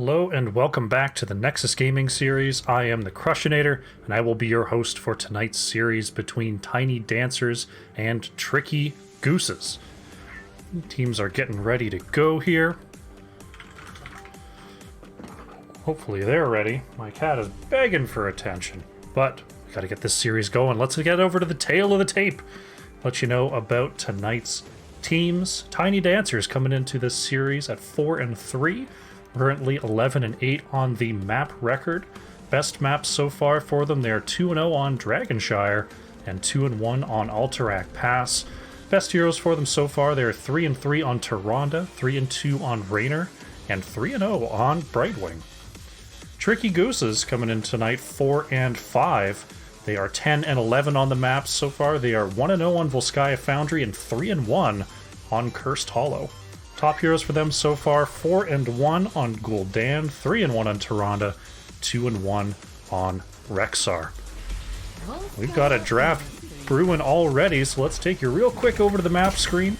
Hello and welcome back to the Nexus Gaming series. I am the Crushinator, and I will be your host for tonight's series between Tiny Dancers and Tricky Gooses. Teams are getting ready to go here. Hopefully they're ready. My cat is begging for attention, but we gotta get this series going. Let's get over to the tail of the tape. Let you know about tonight's teams. Tiny Dancers coming into this series at 4-3. Currently 11-8 on the map record. Best maps so far for them. They're 2-0 on Dragonshire and 2-1 on Alterac Pass. Best heroes for them so far. They're 3-3 on Tyrande, 3-2 on Raynor, and 3-0 on Brightwing. Tricky Gooses coming in tonight 4-5. They are 10-11 on the maps so far. They are 1-0 on Volskaya Foundry and 3-1 on Cursed Hollow. Top heroes for them so far, 4-1 on Gul'dan, 3-1 on Tyrande, 2-1 on Rexxar. We've got a draft brewing already, so let's take you real quick over to the map screen.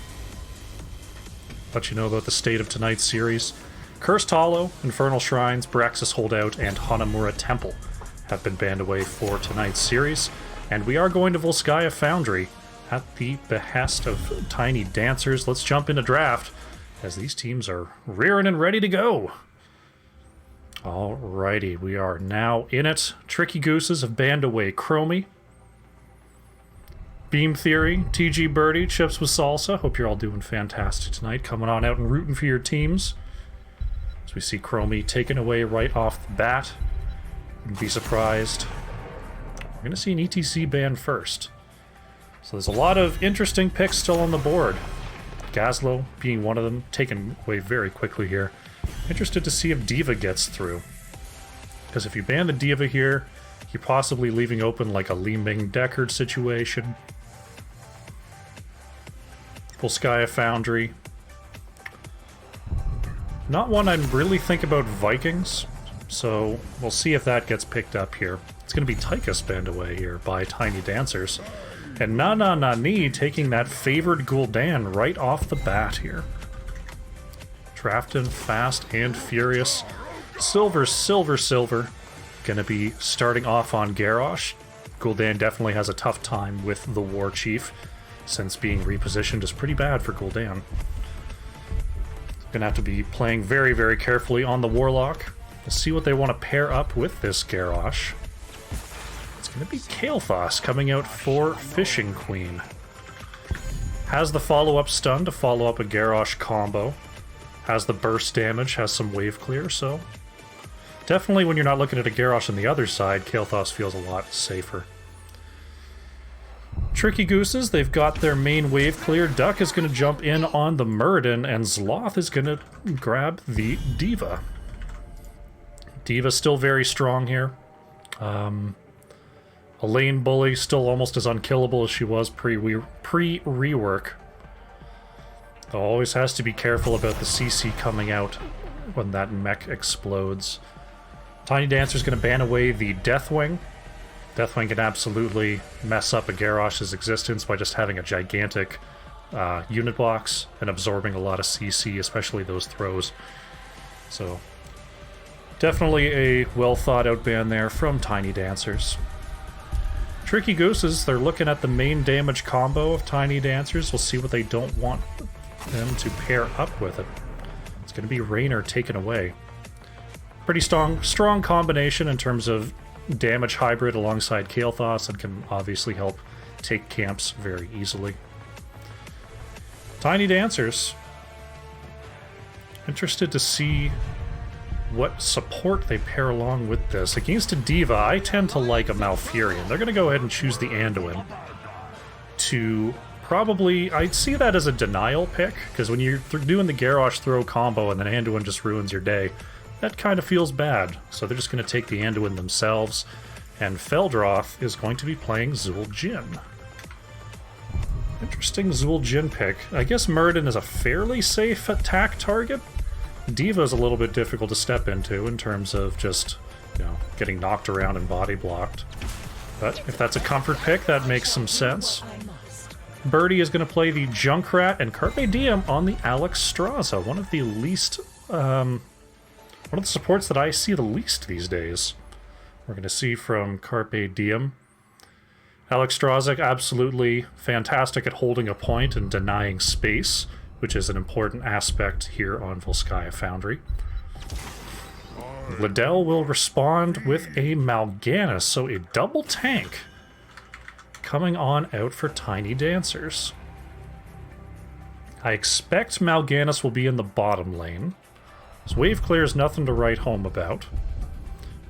Let you know about the state of tonight's series. Cursed Hollow, Infernal Shrines, Braxis Holdout, and Hanamura Temple have been banned away for tonight's series. And we are going to Volskaya Foundry at the behest of Tiny Dancers. Let's jump into draft, as these teams are rearing and ready to go. Alrighty, we are now in it. Tricky Gooses have banned away Chromie, Beam Theory, TG Birdie, Chips with Salsa. Hope you're all doing fantastic tonight, coming on out and rooting for your teams. As we see Chromie taken away right off the bat. Wouldn't be surprised. We're going to see an ETC ban first. So there's a lot of interesting picks still on the board. Gazlowe being one of them, taken away very quickly here. Interested to see if Diva gets through. Because if you ban the Diva here, you're possibly leaving open like a Li Ming Deckard situation. Volskaya Foundry. Not one I'd really think about Vikings, so we'll see if that gets picked up here. It's going to be Tychus banned away here by Tiny Dancers. And Nani taking that favored Gul'dan right off the bat here. Drafting fast and furious. Silver. Gonna be starting off on Garrosh. Gul'dan definitely has a tough time with the War Chief, since being repositioned is pretty bad for Gul'dan. Gonna have to be playing very, very carefully on the Warlock. We'll see what they want to pair up with this Garrosh. It's going to be Kael'thas coming out for Fishing Queen. Has the follow-up stun to follow up a Garrosh combo. Has the burst damage, has some wave clear, so definitely when you're not looking at a Garrosh on the other side, Kael'thas feels a lot safer. Tricky Gooses, they've got their main wave clear. Duck is going to jump in on the Muradin, and Zloth is going to grab the Diva. Diva's still very strong here. A lane bully, still almost as unkillable as she was pre-rework. Always has to be careful about the CC coming out when that mech explodes. Tiny Dancer's going to ban away the Deathwing. Deathwing can absolutely mess up a Garrosh's existence by just having a gigantic unit box and absorbing a lot of CC, especially those throws. So, definitely a well-thought-out ban there from Tiny Dancers. Tricky Gooses, they're looking at the main damage combo of Tiny Dancers. We'll see what they don't want them to pair up with it. It's going to be Raynor taken away. Pretty strong combination in terms of damage hybrid alongside Kael'thas, and can obviously help take camps very easily. Tiny Dancers. Interested to see what support they pair along with this. Against a Diva, I tend to like a Malfurion. They're going to go ahead and choose the Anduin to probably... I'd see that as a denial pick, because when you're doing the Garrosh throw combo and then Anduin just ruins your day, that kind of feels bad. So they're just going to take the Anduin themselves, and Feldroth is going to be playing Zul'jin. Interesting Zul'jin pick. I guess Muradin is a fairly safe attack target. Diva is a little bit difficult to step into in terms of just, getting knocked around and body blocked. But if that's a comfort pick, that makes some sense. Birdie is going to play the Junkrat and Carpe Diem on the Alex Straza, one of the least One of the supports that I see the least these days. We're going to see from Carpe Diem. Alex Strazek, absolutely fantastic at holding a point and denying space, which is an important aspect here on Volskaya Foundry. Liddell will respond with a Mal'Ganis, so a double tank coming on out for Tiny Dancers. I expect Mal'Ganis will be in the bottom lane. His wave clear is nothing to write home about.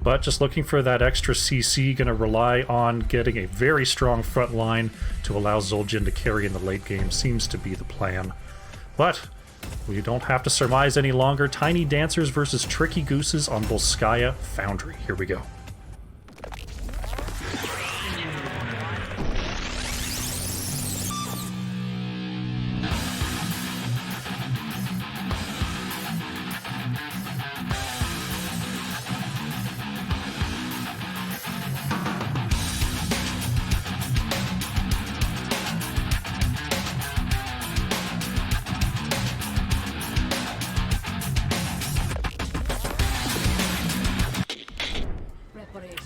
But just looking for that extra CC, gonna rely on getting a very strong front line to allow Zul'jin to carry in the late game, seems to be the plan. But we don't have to surmise any longer. Tiny Dancers versus Tricky Gooses on Volskaya Foundry. Here we go.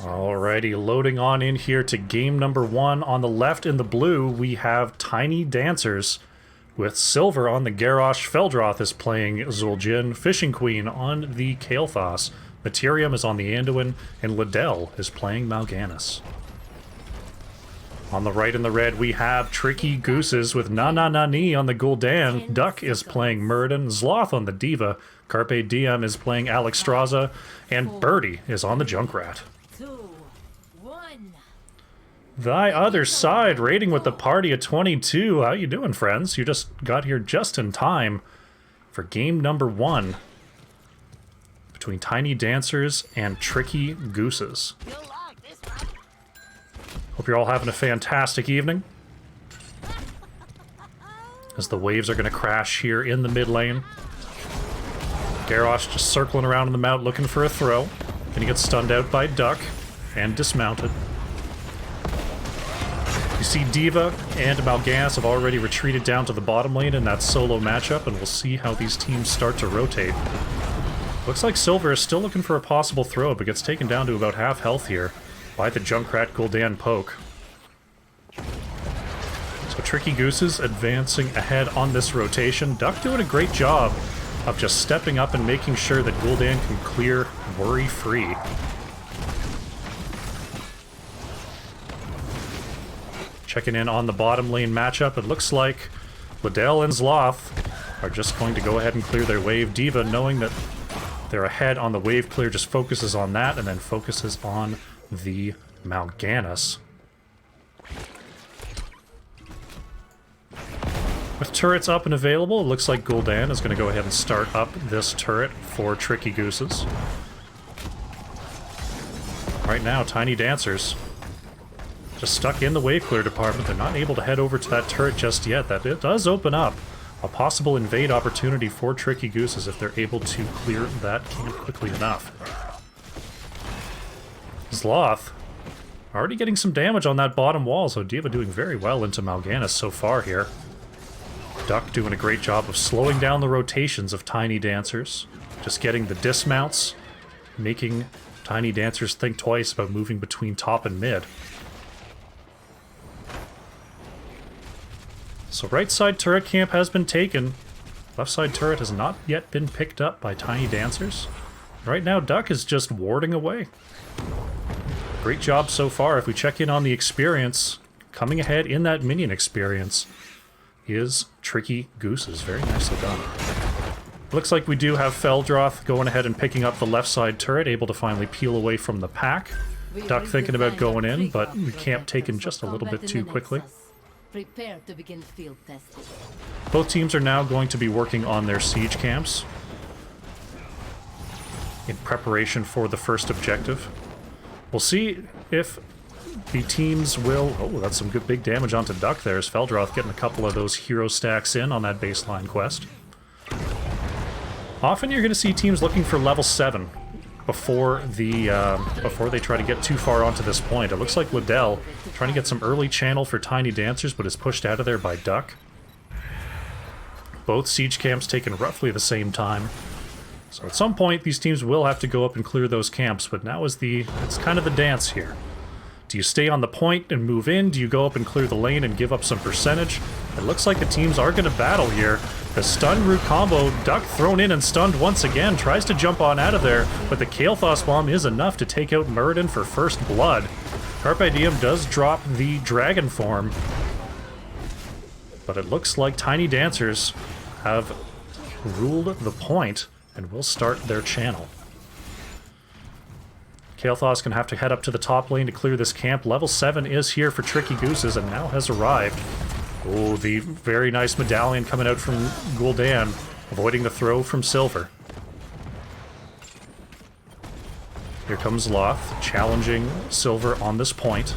Alrighty, loading on in here to game number 1. On the left in the blue, we have Tiny Dancers, with Silver on the Garrosh. Feldroth is playing Zul'jin. Fishing Queen on the Kael'thas. Materium is on the Anduin, and Liddell is playing Mal'Ganis. On the right in the red, we have Tricky Gooses with Nani on the Gul'dan. Duck is playing Murden. Zloth on the Diva. Carpe Diem is playing Alexstrasza, and Birdie is on the Junkrat. Thy other side, raiding with the party at 22. How you doing, friends? You just got here just in time for game number 1 between Tiny Dancers and Tricky Gooses. Hope you're all having a fantastic evening. As the waves are going to crash here in the mid lane. Garrosh just circling around in the mount looking for a throw. Gonna get stunned out by Duck and dismounted. You see Diva and Mal'Ganis have already retreated down to the bottom lane in that solo matchup, and we'll see how these teams start to rotate. Looks like Silver is still looking for a possible throw, but gets taken down to about half health here by the Junkrat Gul'dan poke. So Tricky Gooses advancing ahead on this rotation. Duck doing a great job of just stepping up and making sure that Gul'dan can clear worry-free. Checking in on the bottom lane matchup, it looks like Liddell and Zloth are just going to go ahead and clear their wave. Diva, knowing that they're ahead on the wave clear, just focuses on that and then focuses on the Mal'Ganis. With turrets up and available, it looks like Gul'dan is going to go ahead and start up this turret for Tricky Gooses. Right now, Tiny Dancers just stuck in the wave clear department. They're not able to head over to that turret just yet. That it does open up a possible invade opportunity for Tricky Gooses if they're able to clear that camp quickly enough. Zloth already getting some damage on that bottom wall, so Diva doing very well into Mal'Ganis so far here. Duck doing a great job of slowing down the rotations of Tiny Dancers. Just getting the dismounts, making Tiny Dancers think twice about moving between top and mid. So right side turret camp has been taken. Left side turret has not yet been picked up by Tiny Dancers. Right now, Duck is just warding away. Great job so far. If we check in on the experience, coming ahead in that minion experience is Tricky Gooses. Very nicely done. Looks like we do have Feldroth going ahead and picking up the left side turret, able to finally peel away from the pack. Duck thinking about going in, but the camp taken just a little bit too quickly. Prepare to begin field testing. Both teams are now going to be working on their siege camps in preparation for the first objective. We'll see if the teams will... Oh, that's some good big damage onto Duck there, as Feldroth getting a couple of those hero stacks in on that baseline quest. Often you're going to see teams looking for level 7 before they try to get too far onto this point. It looks like Liddell trying to get some early channel for Tiny Dancers, but is pushed out of there by Duck. Both siege camps taken roughly the same time. So at some point, these teams will have to go up and clear those camps, but now it's kind of the dance here. Do you stay on the point and move in? Do you go up and clear the lane and give up some percentage? It looks like the teams are going to battle here. The stun root combo, Duck thrown in and stunned once again, tries to jump on out of there, but the Kael'thas bomb is enough to take out Muradin for first blood. Carpe Diem does drop the dragon form, but it looks like Tiny Dancers have ruled the point and will start their channel. Kael'thas can have to head up to the top lane to clear this camp. Level 7 is here for Tricky Gooses and now has arrived. Oh, the very nice medallion coming out from Gul'dan, avoiding the throw from Silver. Here comes Loth, challenging Silver on this point.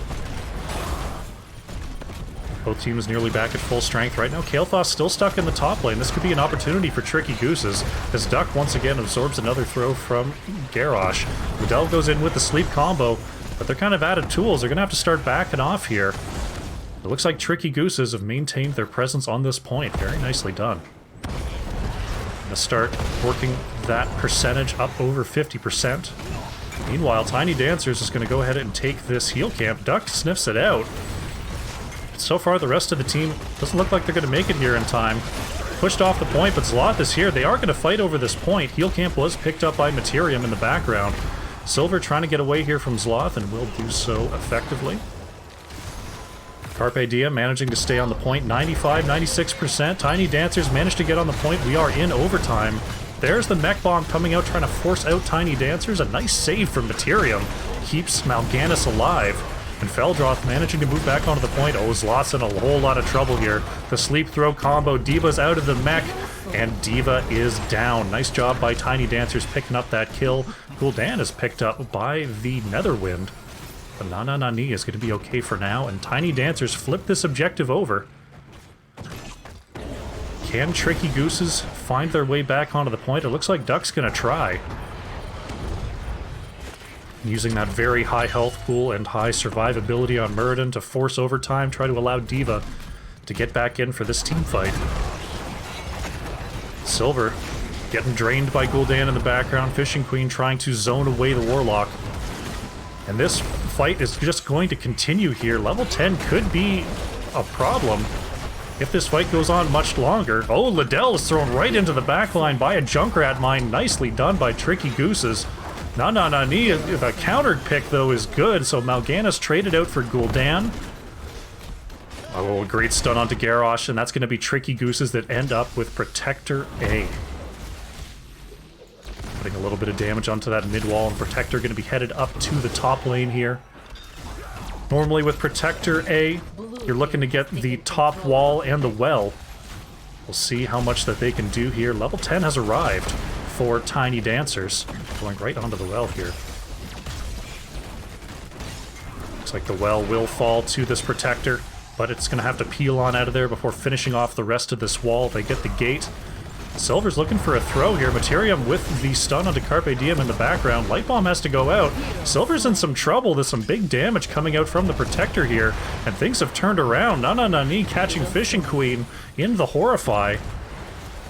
Both teams nearly back at full strength right now. Kael'thas still stuck in the top lane. This could be an opportunity for Tricky Gooses, as Duck once again absorbs another throw from Garrosh. Liddell goes in with the sleep combo, but they're kind of out of tools. They're going to have to start backing off here. It looks like Tricky Gooses have maintained their presence on this point. Very nicely done. Going to start working that percentage up over 50%. Meanwhile, Tiny Dancers is going to go ahead and take this heal camp. Duck sniffs it out. So far, the rest of the team doesn't look like they're going to make it here in time. Pushed off the point, but Zloth is here. They are going to fight over this point. Heal camp was picked up by Materium in the background. Silver trying to get away here from Zloth and will do so effectively. Carpe Diem managing to stay on the point, 95, 96%. Tiny Dancers managed to get on the point. We are in overtime. There's the mech bomb coming out, trying to force out Tiny Dancers. A nice save from Materium. Keeps Mal'Ganis alive. And Feldroth managing to move back onto the point. Oh, Zloth's in a whole lot of trouble here. The sleep throw combo. Diva's out of the mech. And Diva is down. Nice job by Tiny Dancers picking up that kill. Gul'dan is picked up by the Netherwind. But Nana Nani is going to be okay for now, and Tiny Dancers flip this objective over. Can Tricky Gooses find their way back onto the point? It looks like Duck's going to try. Using that very high health pool and high survivability on Muradin to force overtime, try to allow Diva to get back in for this team fight. Silver getting drained by Gul'dan in the background. Fishing Queen trying to zone away the Warlock. And this fight is just going to continue here. Level 10 could be a problem if this fight goes on much longer. Oh, Liddell is thrown right into the backline by a Junkrat mine. Nicely done by Tricky Gooses. Nani, the counter pick, though, is good, so Mal'Ganis traded out for Gul'dan. Oh, great stun onto Garrosh, and that's going to be Tricky Gooses that end up with Protector A. Putting a little bit of damage onto that mid wall, and Protector going to be headed up to the top lane here. Normally with Protector A, you're looking to get the top wall and the well. We'll see how much that they can do here. Level 10 has arrived for Tiny Dancers. Going right onto the well here. Looks like the well will fall to this Protector, but it's going to have to peel on out of there before finishing off the rest of this wall. They get the gate. Silver's looking for a throw here. Materium with the stun onto Carpe Diem in the background. Light Bomb has to go out. Silver's in some trouble. There's some big damage coming out from the Protector here, and things have turned around. Nana Nani catching Fishing Queen in the Horrify.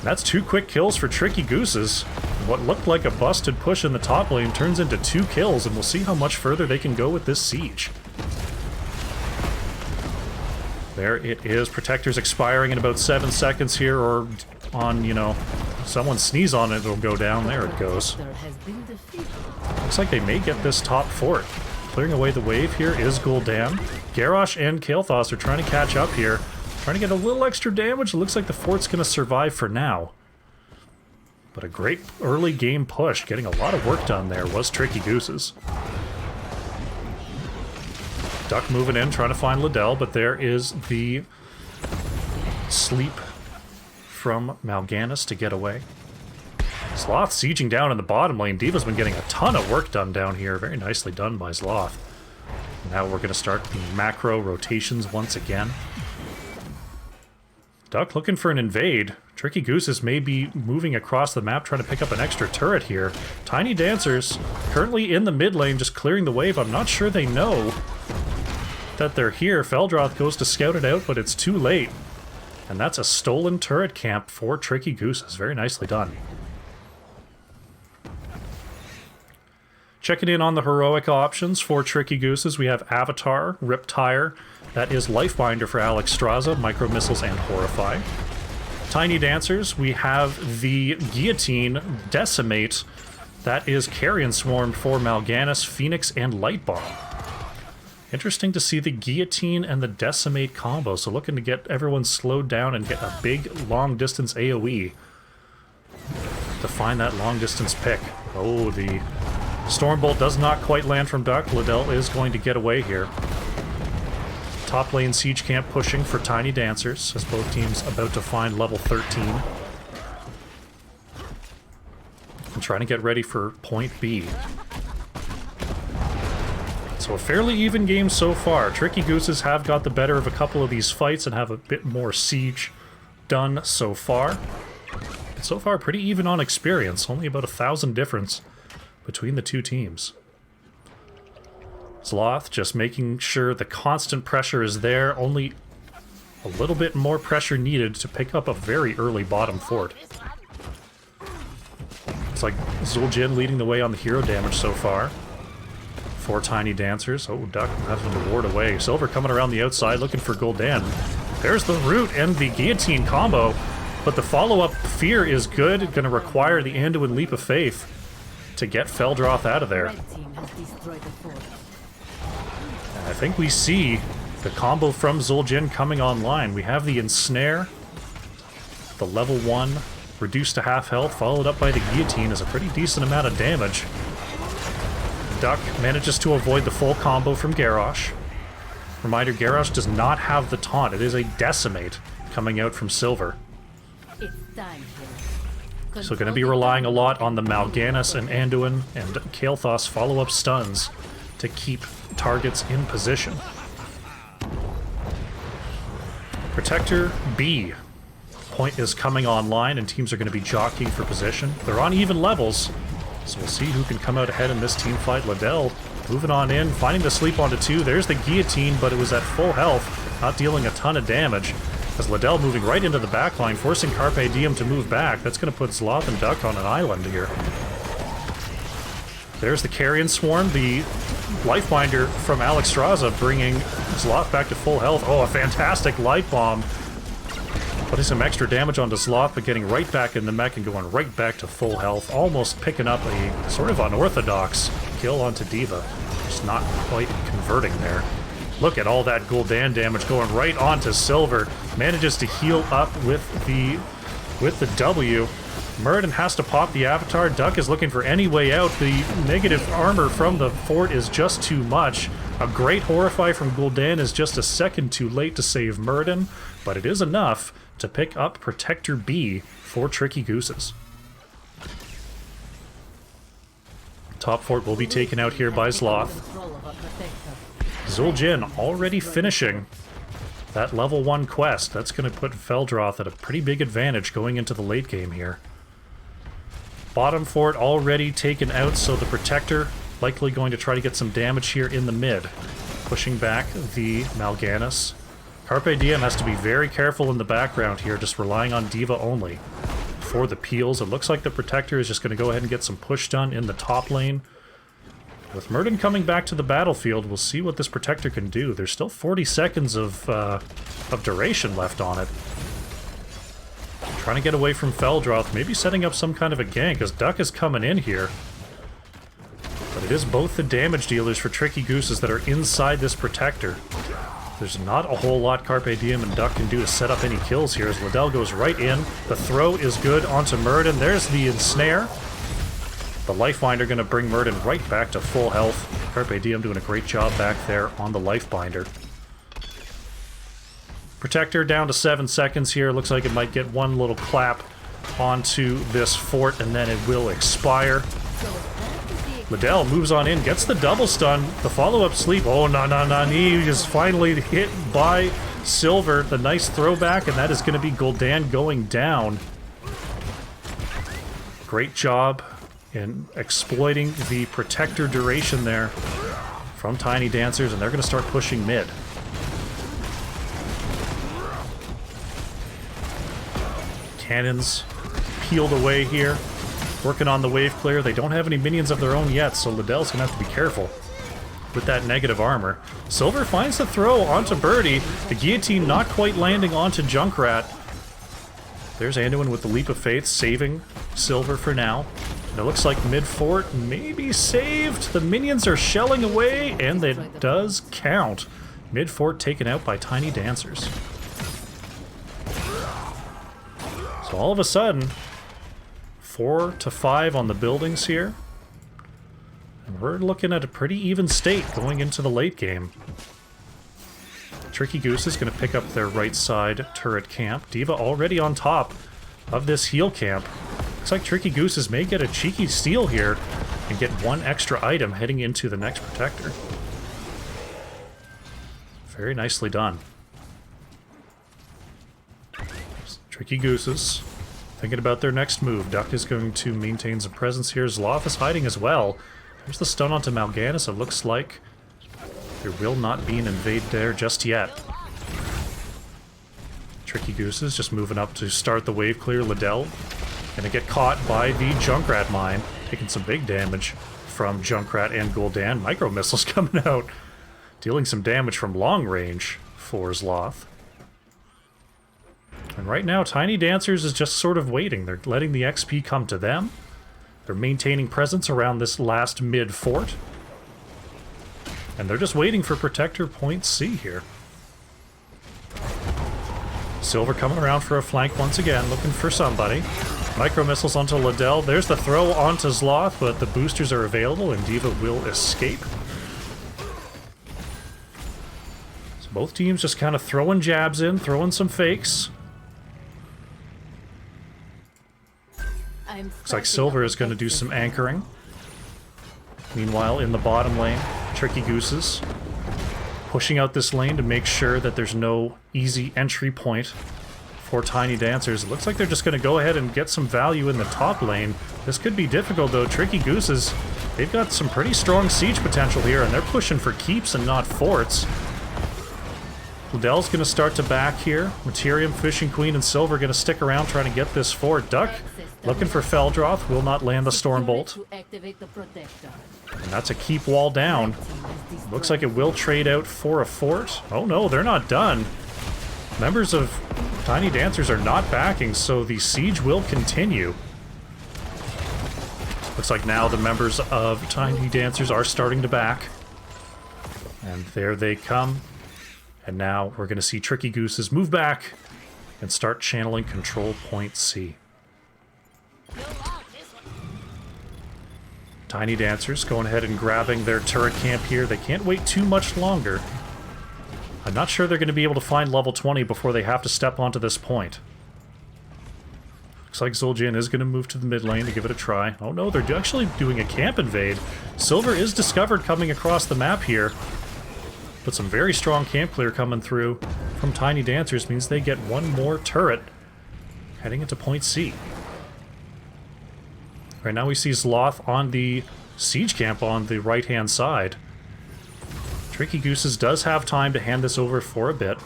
That's 2 quick kills for Tricky Gooses. What looked like a busted push in the top lane turns into 2 kills, and we'll see how much further they can go with this siege. There it is. Protector's expiring in about 7 seconds here, or on, you know, someone sneeze on it, it'll go down. There it goes. Looks like they may get this top fort. Clearing away the wave here is Gul'dan. Garrosh and Kael'thas are trying to catch up here. Trying to get a little extra damage. It looks like the fort's going to survive for now. But a great early game push. Getting a lot of work done there was Tricky Gooses. Duck moving in, trying to find Liddell, but there is the sleep from Mal'Ganis to get away. Zloth sieging down in the bottom lane. Diva's been getting a ton of work done down here. Very nicely done by Zloth. Now we're going to start the macro rotations once again. Duck looking for an invade. Tricky Gooses may be moving across the map trying to pick up an extra turret here. Tiny Dancers currently in the mid lane just clearing the wave. I'm not sure they know that they're here. Feldroth goes to scout it out, but it's too late. And that's a stolen turret camp for Tricky Gooses. Very nicely done. Checking in on the heroic options for Tricky Gooses, we have Avatar, Riptire, that is Lifebinder for Alex Straza, Micro Missiles, and Horrify. Tiny Dancers, we have the Guillotine, Decimate, that is Carrion Swarm for Mal'Ganis, Phoenix, and Lightbomb. Interesting to see the Guillotine and the Decimate combo, so looking to get everyone slowed down and get a big long-distance AoE to find that long-distance pick. Oh, the Stormbolt does not quite land from Duck. Liddell is going to get away here. Top lane Siege Camp pushing for Tiny Dancers, as both teams about to find level 13. And trying to get ready for point B. So a fairly even game so far. Tricky Gooses have got the better of a couple of these fights and have a bit more siege done so far. But so far, pretty even on experience. Only about 1,000 difference between the two teams. Sloth just making sure the constant pressure is there. Only a little bit more pressure needed to pick up a very early bottom fort. It's like Zul'jin leading the way on the hero damage so far. 4 Tiny Dancers. Oh, Duck having to ward away. Silver coming around the outside looking for Gul'dan. There's the root and the Guillotine combo, but the follow-up Fear is good. Going to require the Anduin Leap of Faith to get Feldroth out of there. Red team has destroyed the fort. And I think we see the combo from Zul'jin coming online. We have the Ensnare, the level 1, reduced to half health, followed up by the Guillotine is a pretty decent amount of damage. Duck manages to avoid the full combo from Garrosh. Reminder, Garrosh does not have the taunt. It is a Decimate coming out from Silver. It's time here. So going to be relying a lot on the Mal'Ganis and Anduin and Kael'thas follow-up stuns to keep targets in position. Protector B. Point is coming online and teams are going to be jockeying for position. They're on even levels, so we'll see who can come out ahead in this team fight. Liddell moving on in, finding the sleep onto 2. There's the Guillotine, but it was at full health, not dealing a ton of damage. As Liddell moving right into the backline, forcing Carpe Diem to move back. That's going to put Sloth and Duck on an island here. There's the Carrion Swarm, the Lifebinder from Alex Straza, bringing Sloth back to full health. Oh, a fantastic Light Bomb. Putting some extra damage onto Sloth, but getting right back in the mech and going right back to full health. Almost picking up a sort of unorthodox kill onto D.Va. Just not quite converting there. Look at all that Gul'dan damage going right onto Silver. Manages to heal up with the W. Muradin has to pop the Avatar. Duck is looking for any way out. The negative armor from the fort is just too much. A great Horrify from Gul'dan is just a second too late to save Muradin, but it is enough to pick up Protector B for Tricky Gooses. Top fort will be taken out here by Sloth. Zul'jin already finishing that level 1 quest. That's going to put Feldroth at a pretty big advantage going into the late game here. Bottom fort already taken out, so the Protector likely going to try to get some damage here in the mid. Pushing back the Mal'Ganis. Carpe Diem has to be very careful in the background here, just relying on D.Va only. For the peels, it looks like the Protector is just going to go ahead and get some push done in the top lane. With Muradin coming back to the battlefield, we'll see what this Protector can do. There's still 40 seconds of duration left on it. Trying to get away from Feldroth, maybe setting up some kind of a gank, as Duck is coming in here. But it is both the damage dealers for Tricky Gooses that are inside this Protector. There's not a whole lot Carpe Diem and Duck can do to set up any kills here, as Liddell goes right in. The throw is good onto Muradin. There's the Ensnare. The Lifebinder going to bring Muradin right back to full health. Carpe Diem doing a great job back there on the Lifebinder. Protector down to 7 seconds here. Looks like it might get one little clap onto this fort and then it will expire. Liddell moves on in, gets the double stun, the follow-up sleep. Oh, he is finally hit by Silver. The nice throwback, and that is going to be Gul'dan going down. Great job in exploiting the Protector duration there from Tiny Dancers, and they're going to start pushing mid. Cannons peeled away here. working on the wave clear. They don't have any minions of their own yet, so Liddell's gonna have to be careful with that negative armor. Silver finds the throw onto Birdie. The guillotine not quite landing onto Junkrat. There's Anduin with the leap of faith, saving Silver for now. And it looks like mid-fort may be saved. The minions are shelling away, and it does count. Mid-fort taken out by Tiny Dancers. So all of a sudden, 4 to 5 on the buildings here. And we're looking at a pretty even state going into the late game. Tricky Goose is going to pick up their right side turret camp. D.Va already on top of this heal camp. Looks like Tricky Gooses may get a cheeky steal here and get one extra item heading into the next protector. Very nicely done. Tricky Gooses thinking about their next move. Duck is going to maintain some presence here. Zloth is hiding as well. There's the stun onto Mal'Ganis. It looks like there will not be an invade there just yet. Tricky Gooses just moving up to start the wave clear. Liddell gonna get caught by the Junkrat mine, taking some big damage from Junkrat and Gul'dan. Micro missiles coming out, dealing some damage from long range for Zloth. And right now, Tiny Dancers is just sort of waiting. They're letting the XP come to them. They're maintaining presence around this last mid-fort. And they're just waiting for Protector Point C here. Silver coming around for a flank once again, looking for somebody. Micro missiles onto Liddell. There's the throw onto Zloth, but the boosters are available and D.Va will escape. So both teams just kind of throwing jabs in, throwing some fakes. Looks like Silver is going to do some anchoring. Meanwhile, in the bottom lane, Tricky Gooses pushing out this lane to make sure that there's no easy entry point for Tiny Dancers. It looks like they're just going to go ahead and get some value in the top lane. This could be difficult, though. Tricky Gooses, they've got some pretty strong siege potential here, and they're pushing for keeps and not forts. Liddell's going to start to back here. Materium, Fishing Queen, and Silver going to stick around trying to get this fort. Duck looking for Feldroth, will not land the Stormbolt. And that's a keep wall down. Looks like it will trade out for a fort. Oh no, they're not done. Members of Tiny Dancers are not backing, so the siege will continue. Looks like now the members of Tiny Dancers are starting to back. And there they come. And now we're going to see Tricky Gooses move back and start channeling Control Point C. Tiny Dancers going ahead and grabbing their turret camp here. They can't wait too much longer. I'm not sure they're going to be able to find level 20 before they have to step onto this point. Looks like Zul'jin is going to move to the mid lane to give it a try. Oh no, they're actually doing a camp invade. Silver is discovered coming across the map here. But some very strong camp clear coming through from Tiny Dancers means they get one more turret heading into point C. Right now we see Zloth on the siege camp on the right-hand side. Tricky Gooses does have time to hand this over for a bit.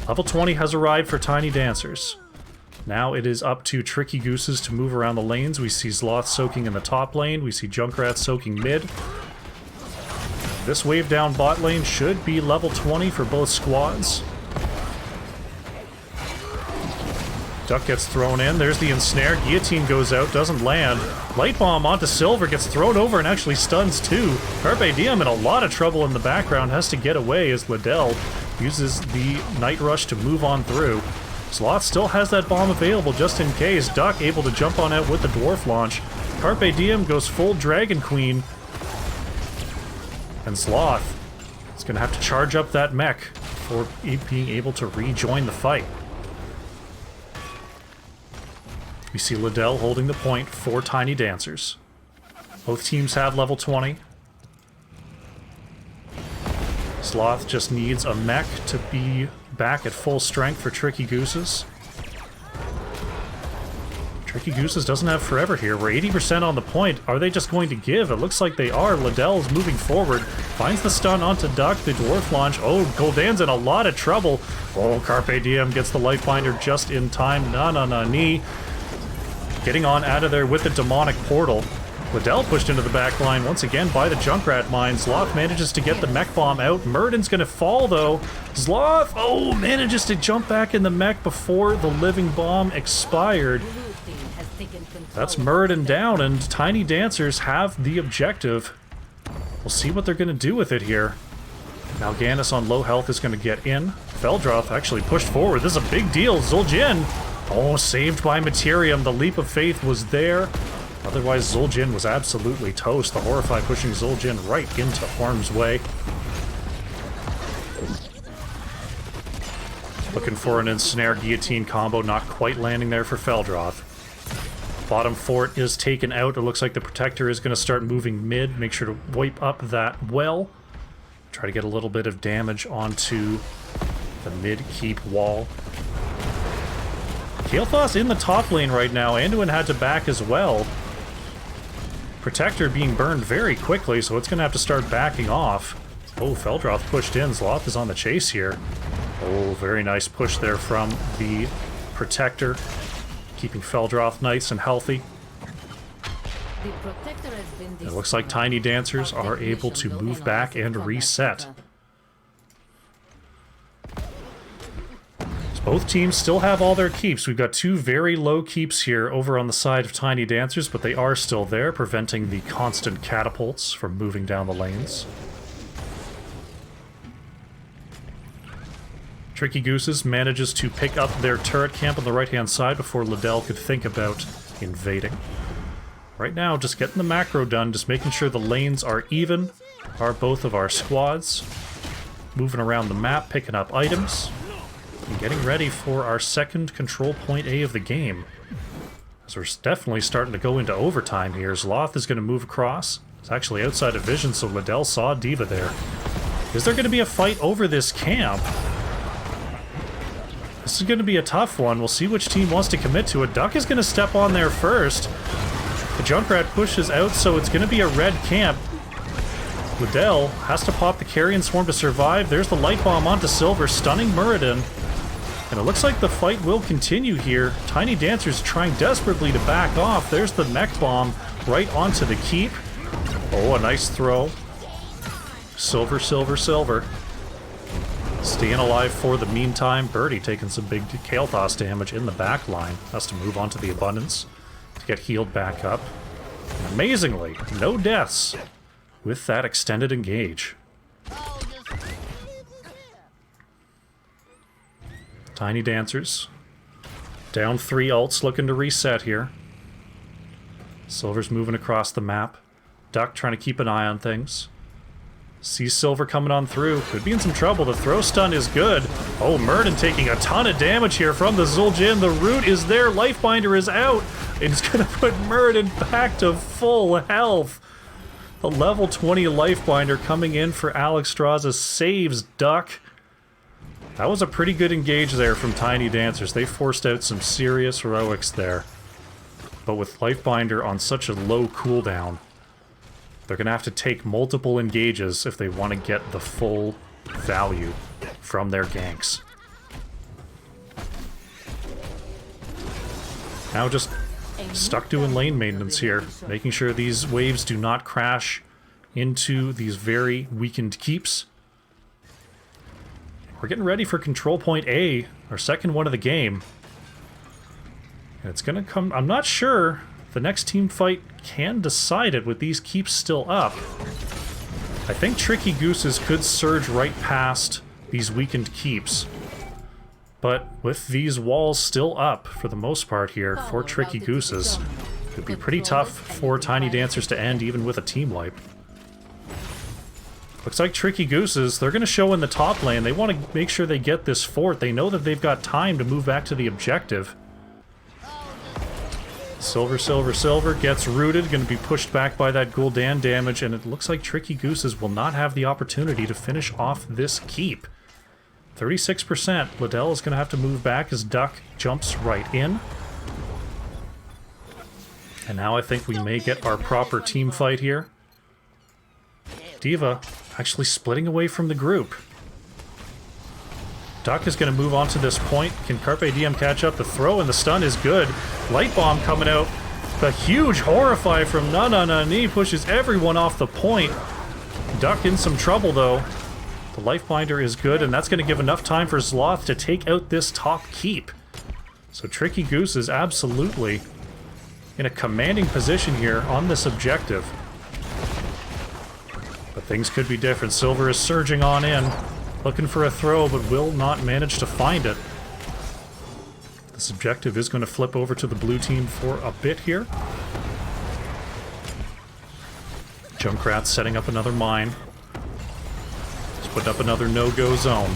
Level 20 has arrived for Tiny Dancers. Now it is up to Tricky Gooses to move around the lanes. We see Zloth soaking in the top lane. We see Junkrat soaking mid. This wave down bot lane should be level 20 for both squads. Duck gets thrown in. There's the ensnare. Guillotine goes out, doesn't land. Light bomb onto Silver, gets thrown over and actually stuns too. Carpe Diem in a lot of trouble in the background, has to get away as Liddell uses the Night Rush to move on through. Zloth still has that bomb available just in case. Duck able to jump on out with the Dwarf launch. Carpe Diem goes full Dragon Queen. And Zloth is going to have to charge up that mech for being able to rejoin the fight. We see Liddell holding the point for Tiny Dancers. Both teams have level 20. Zloth just needs a mech to be back at full strength for Tricky Gooses. Tricky Gooses doesn't have forever here. We're 80% on the point. Are they just going to give? It looks like they are. Liddell's moving forward. Finds the stun onto Duck. The Dwarf launch. Oh, Gul'dan's in a lot of trouble. Oh, Carpe Diem gets the Lifebinder just in time. Na-na-na-knee. getting on out of there with the demonic portal. Liddell pushed into the back line once again by the Junkrat mine. Zloth manages to get the mech bomb out. Murden's gonna fall though. Zloth, oh, manages to jump back in the mech before the living bomb expired. That's Murden down, and Tiny Dancers have the objective. We'll see what they're gonna do with it here. Mal'Ganis on low health is gonna get in. Feldroth actually pushed forward. This is a big deal. Zul'jin, oh, saved by Materium. The leap of faith was there. Otherwise, Zul'jin was absolutely toast. The Horrify pushing Zul'jin right into harm's way. Looking for an ensnare guillotine combo, not quite landing there for Feldroth. Bottom fort is taken out. It looks like the Protector is going to start moving mid. Make sure to wipe up that well. Try to get a little bit of damage onto the mid keep wall. Kael'thas in the top lane right now. Anduin had to back as well. Protector being burned very quickly, so it's going to have to start backing off. Oh, Feldroth pushed in. Zloth is on the chase here. Oh, very nice push there from the Protector. Keeping Feldroth nice and healthy. It looks like Tiny Dancers are able to move back and reset. Both teams still have all their keeps. We've got two very low keeps here over on the side of Tiny Dancers, but they are still there, preventing the constant catapults from moving down the lanes. Tricky Gooses manages to pick up their turret camp on the right-hand side before Liddell could think about invading. Right now, just getting the macro done, just making sure the lanes are even, are both of our squads. Moving around the map, picking up items. And getting ready for our second control point A of the game. So we're definitely starting to go into overtime here. Zloth is going to move across. It's actually outside of vision, so Liddell saw D.Va there. Is there going to be a fight over this camp? This is going to be a tough one. We'll see which team wants to commit to it. Duck is going to step on there first. The Junkrat pushes out, so it's going to be a red camp. Liddell has to pop the Carrion Swarm to survive. There's the Light Bomb onto Silver, stunning Muradin. And it looks like the fight will continue here. Tiny Dancers trying desperately to back off. There's the Mech Bomb right onto the keep. Oh, a nice throw. Silver, silver, silver. Staying alive for the meantime. Birdie taking some big Kael'thas damage in the back line. Has to move on to the Abundance to get healed back up. And amazingly, no deaths with that extended engage. Tiny Dancers. Down 3 ults, looking to reset here. Silver's moving across the map. Duck trying to keep an eye on things. Sees Silver coming on through. Could be in some trouble. The throw stun is good. Oh, Murden taking a ton of damage here from the Zul'jin. The root is there. Lifebinder is out. It's going to put Murden back to full health. The level 20 Lifebinder coming in for Alexstrasza saves Duck. That was a pretty good engage there from Tiny Dancers. They forced out some serious heroics there. But with Lifebinder on such a low cooldown, they're going to have to take multiple engages if they want to get the full value from their ganks. Now just stuck doing lane maintenance here, making sure these waves do not crash into these very weakened keeps. We're getting ready for control point A, our second one of the game. And it's gonna come, I'm not sure the next team fight can decide it with these keeps still up. I think Tricky Gooses could surge right past these weakened keeps. But with these walls still up for the most part here for Tricky Gooses, it would be pretty tough for Tiny Dancers to end even with a team wipe. Looks like Tricky Gooses, they're going to show in the top lane. They want to make sure they get this fort. They know that they've got time to move back to the objective. Silver, silver, silver gets rooted. Going to be pushed back by that Gul'dan damage. And it looks like Tricky Gooses will not have the opportunity to finish off this keep. 36%. Liddell is going to have to move back as Duck jumps right in. And now I think we may get our proper team fight here. D.Va actually splitting away from the group. Duck is going to move on to this point. Can Carpe Diem catch up? The throw and the stun is good. Light Bomb coming out. The huge Horrify from Nananani pushes everyone off the point. Duck in some trouble, though. The Life Binder is good, and that's going to give enough time for Zloth to take out this top keep. So Tricky Goose is absolutely in a commanding position here on this objective. But things could be different. Silver is surging on in, looking for a throw, but will not manage to find it. This objective is going to flip over to the blue team for a bit here. Junkrat's setting up another mine. He's putting up another no-go zone.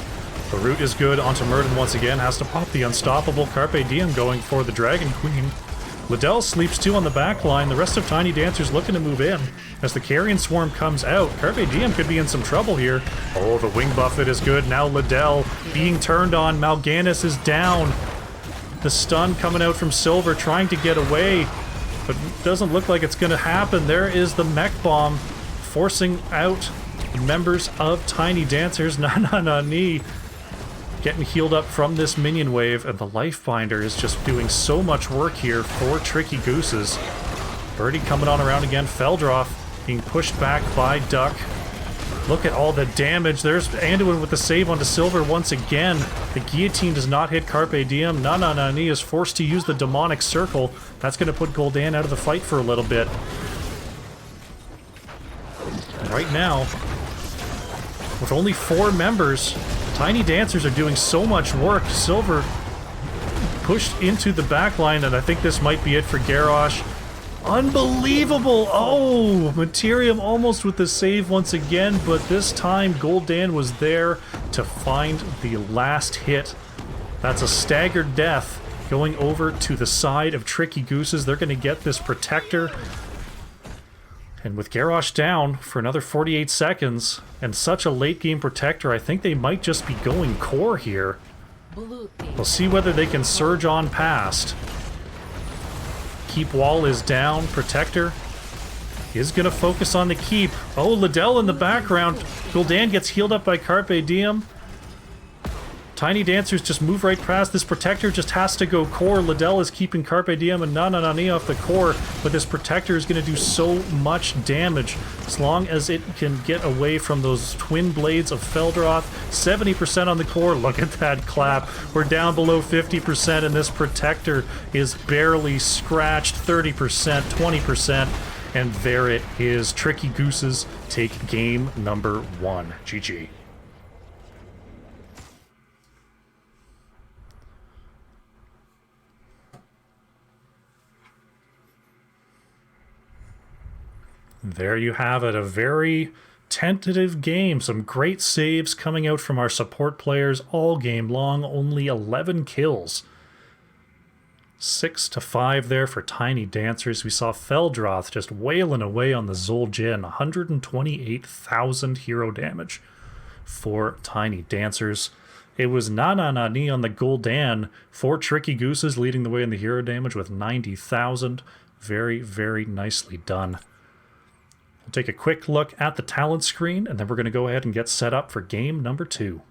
The root is good onto Murden once again. Has to pop the unstoppable. Carpe Diem going for the Dragon Queen. Liddell sleeps too on the back line. The rest of Tiny Dancer's looking to move in. As the Carrion Swarm comes out, Carpe Diem could be in some trouble here. Oh, the Wing Buffet is good. Now Liddell being turned on. Mal'Ganis is down. The stun coming out from Silver, trying to get away, but doesn't look like it's going to happen. There is the Mech Bomb, forcing out members of Tiny Dancers. Nananani getting healed up from this minion wave, and the Life Binder is just doing so much work here for Tricky Gooses. Birdie coming on around again. Feldroth being pushed back by Duck. Look at all the damage. There's Anduin with the save onto Silver once again. The Guillotine does not hit Carpe Diem. Nananani is forced to use the Demonic Circle. That's going to put Gul'dan out of the fight for a little bit. Right now, with only 4 members, Tiny Dancers are doing so much work. Silver pushed into the back line, and I think this might be it for Garrosh. Unbelievable! Oh, Materium almost with the save once again, but this time Gul'dan was there to find the last hit. That's a staggered death going over to the side of Tricky Gooses. They're going to get this Protector. And with Garrosh down for another 48 seconds, and such a late game Protector, I think they might just be going core here. We'll see whether they can surge on past. Keep wall is down. Protector is going to focus on the keep. Oh, Liddell in the background. Gul'dan gets healed up by Carpe Diem. Tiny Dancers just move right past. This Protector just has to go core. Liddell is keeping Carpe Diem and Nananani off the core, but this Protector is going to do so much damage as long as it can get away from those twin blades of Feldroth. 70% on the core. Look at that clap. We're down below 50%, and this Protector is barely scratched. 30%, 20%, and there it is. Tricky Gooses take game number 1. GG. There you have it, a very tentative game. Some great saves coming out from our support players all game long. Only 11 kills. 6-5 there for Tiny Dancers. We saw Feldroth just wailing away on the Zul'jin. 128,000 hero damage for Tiny Dancers. It was Nananani on the Gul'dan for Tricky Gooses, leading the way in the hero damage with 90,000. Very, very nicely done. We'll take a quick look at the talent screen, and then we're going to go ahead and get set up for game number 2.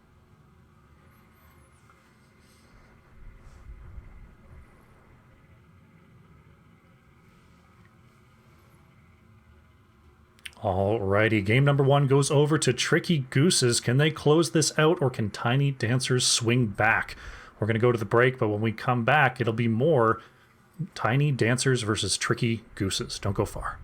Alrighty, game number 1 goes over to Tricky Gooses. Can they close this out, or can Tiny Dancers swing back? We're going to go to the break, but when we come back, it'll be more Tiny Dancers versus Tricky Gooses. Don't go far.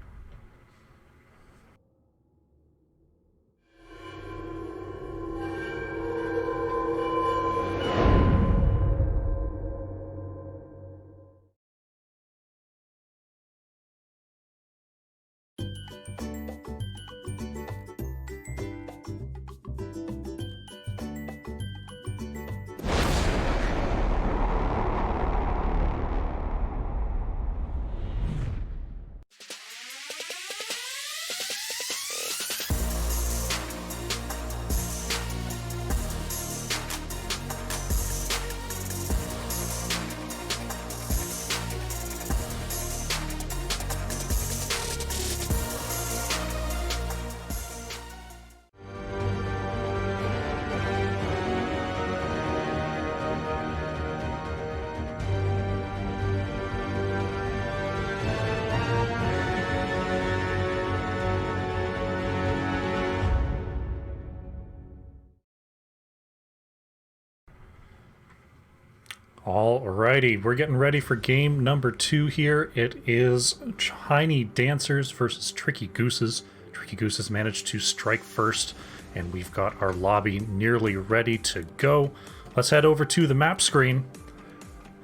Alrighty, we're getting ready for game number 2 here. It is Tiny Dancers versus Tricky Gooses. Tricky Gooses managed to strike first, and we've got our lobby nearly ready to go. Let's head over to the map screen.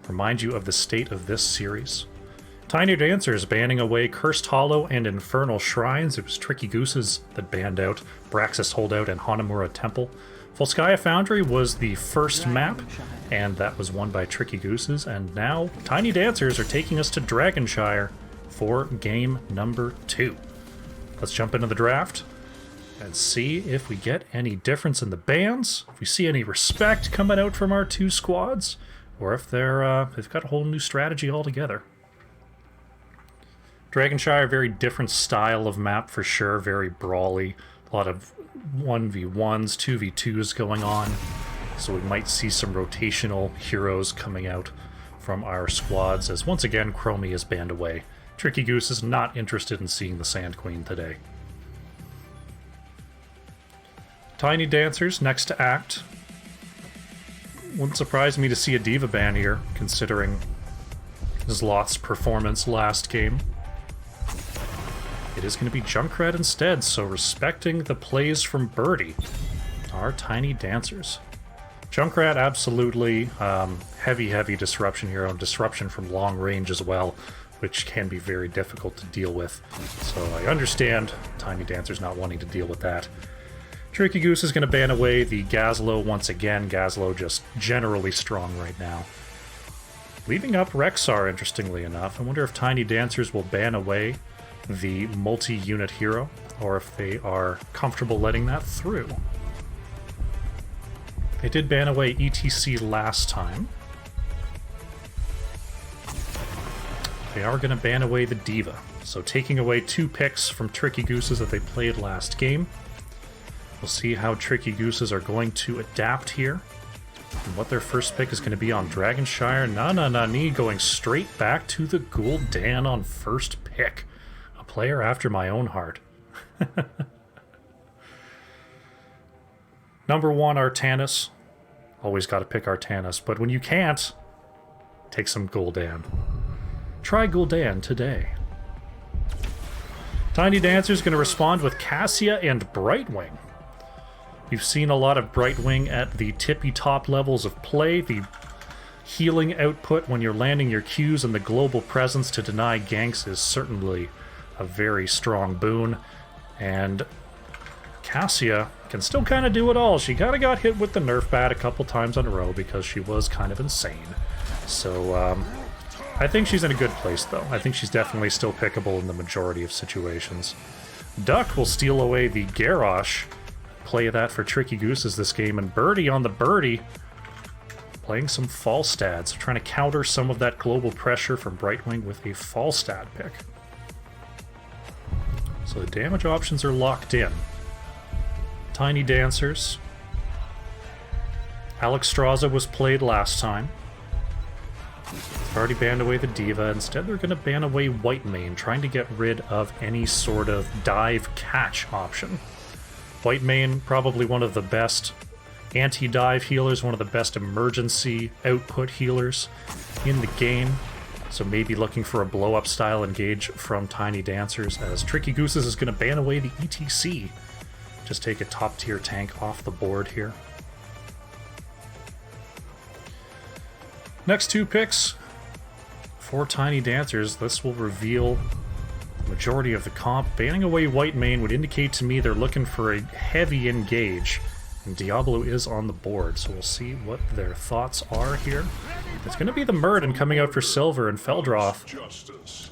Remind you of the state of this series. Tiny Dancers banning away Cursed Hollow and Infernal Shrines. It was Tricky Gooses that banned out Braxis Holdout and Hanamura Temple. Volskaya Foundry was the first map, and that was won by Tricky Gooses, and now Tiny Dancers are taking us to Dragonshire for game number 2. Let's jump into the draft and see if we get any difference in the bans, if we see any respect coming out from our two squads, or if they've got a whole new strategy altogether. Dragonshire, very different style of map for sure, very brawly, a lot of 1v1s, 2v2s going on, so we might see some rotational heroes coming out from our squads, as once again Chromie is banned away. Tricky Goose is not interested in seeing the Sand Queen today. Tiny Dancers next to act. Wouldn't surprise me to see a Diva ban here, considering Zlot's performance last game. It is going to be Junkrat instead, so respecting the plays from Birdie are Tiny Dancers. Junkrat, absolutely heavy disruption hero, and disruption from long range as well, which can be very difficult to deal with. So I understand Tiny Dancers not wanting to deal with that. Tricky Goose is going to ban away the Gazlo once again. Gazlo just generally strong right now. Leaving up Rexar, interestingly enough. I wonder if Tiny Dancers will ban away the multi-unit hero, or if they are comfortable letting that through. They did ban away ETC last time. They are going to ban away the Diva, so taking away 2 picks from Tricky Gooses that they played last game. We'll see how Tricky Gooses are going to adapt here, and what their first pick is going to be on Dragonshire. Nani going straight back to the Gul'dan on first pick. Player after my own heart. Number 1, Artanis. Always got to pick Artanis, but when you can't, take some Gul'dan. Try Gul'dan today. Tiny Dancer's going to respond with Cassia and Brightwing. You've seen a lot of Brightwing at the tippy top levels of play. The healing output when you're landing your Qs and the global presence to deny ganks is certainly a very strong boon, and Cassia can still kind of do it all. She kind of got hit with the nerf bat a couple times in a row because she was kind of insane. So I think she's in a good place, though. I think she's definitely still pickable in the majority of situations. Duck will steal away the Garrosh. Play that for Tricky Gooses this game, and Birdie on the Birdie playing some Falstad, so trying to counter some of that global pressure from Brightwing with a Falstad pick. So the damage options are locked in. Tiny Dancers. Alex Straza was played last time. They've already banned away the Diva. Instead, they're going to ban away Whitemane, trying to get rid of any sort of dive catch option. Whitemane, probably one of the best anti-dive healers, one of the best emergency output healers in the game. So maybe looking for a blow-up style engage from Tiny Dancers, as Tricky Gooses is going to ban away the ETC. Just take a top-tier tank off the board here. Next 2 picks for Tiny Dancers. This will reveal the majority of the comp. Banning away Whitemane would indicate to me they're looking for a heavy engage, and Diablo is on the board, so we'll see what their thoughts are here. It's going to be the Murden coming out for Silver, and Feldroth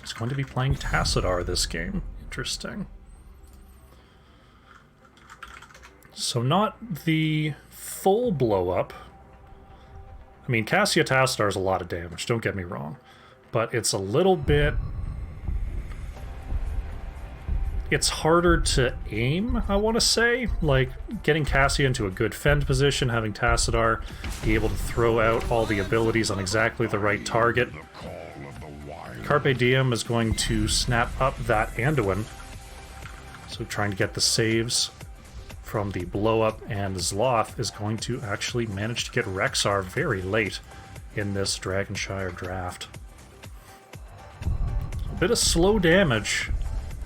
is going to be playing Tassadar this game. Interesting. So not the full blow-up. I mean, Cassia Tassadar is a lot of damage, don't get me wrong. But it's a little bit... It's harder to aim, I want to say. Like, getting Cassia into a good fend position, having Tassadar be able to throw out all the abilities on exactly the right target. Carpe Diem is going to snap up that Anduin. So trying to get the saves from the blow-up, and Zloth is going to actually manage to get Rexar very late in this Dragonshire draft. A bit of slow damage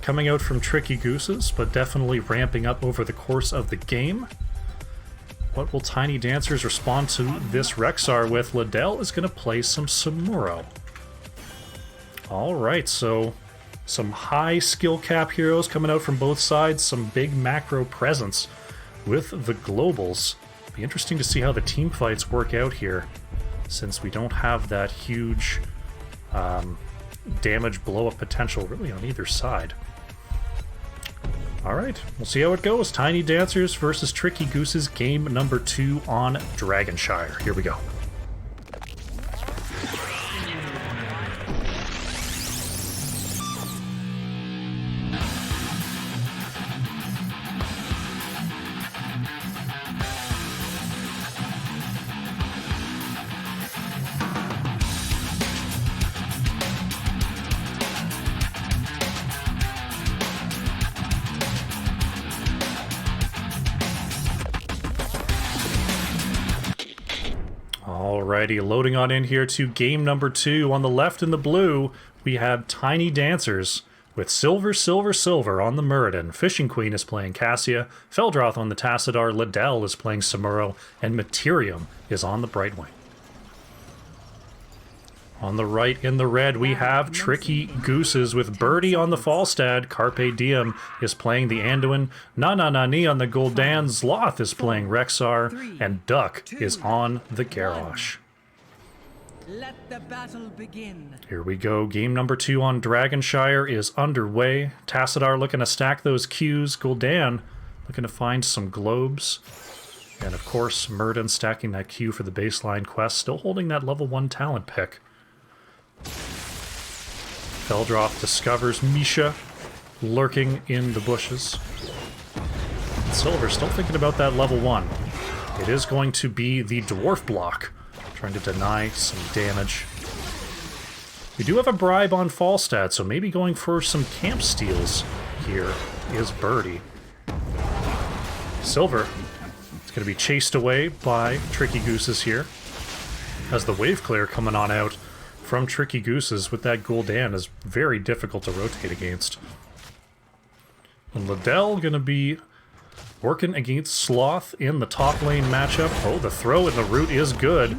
coming out from Tricky Gooses, but definitely ramping up over the course of the game. What will Tiny Dancers respond to this Rexar with? Liddell is going to play some Samuro. Alright, so some high skill cap heroes coming out from both sides, some big macro presence with the globals. Be interesting to see how the team fights work out here, since we don't have that huge damage blow-up potential really on either side. Alright, we'll see how it goes. Tiny Dancers versus Tricky Gooses, game number 2 on Dragonshire. Here we go. Alrighty, loading on in here to game number 2. On the left in the blue, we have Tiny Dancers with Silver, Silver, Silver on the Muradin. Fishing Queen is playing Cassia, Feldroth on the Tassadar, Liddell is playing Samuro, and Materium is on the Brightwing. On the right in the red, we have Tricky Gooses with Birdie on the Falstad. Carpe Diem is playing the Anduin. Nani on the Gul'dan. Zloth is playing Rexar. And Duck is on the Garrosh. Let the battle begin. Here we go. Game number 2 on Dragonshire is underway. Tassadar looking to stack those Qs. Gul'dan looking to find some globes. And of course, Muradin stacking that Q for the baseline quest. Still holding that level 1 talent pick. Feldroth discovers Misha lurking in the bushes. Silver still thinking about that level 1. It is going to be the dwarf block, trying to deny some damage. We do have a bribe on Falstad, so maybe going for some camp steals here is Birdie. Silver is going to be chased away by Tricky Gooses here, as the wave clear coming on out from Tricky Gooses with that Gul'dan is very difficult to rotate against. And Liddell going to be working against Sloth in the top lane matchup. Oh, the throw in the root is good.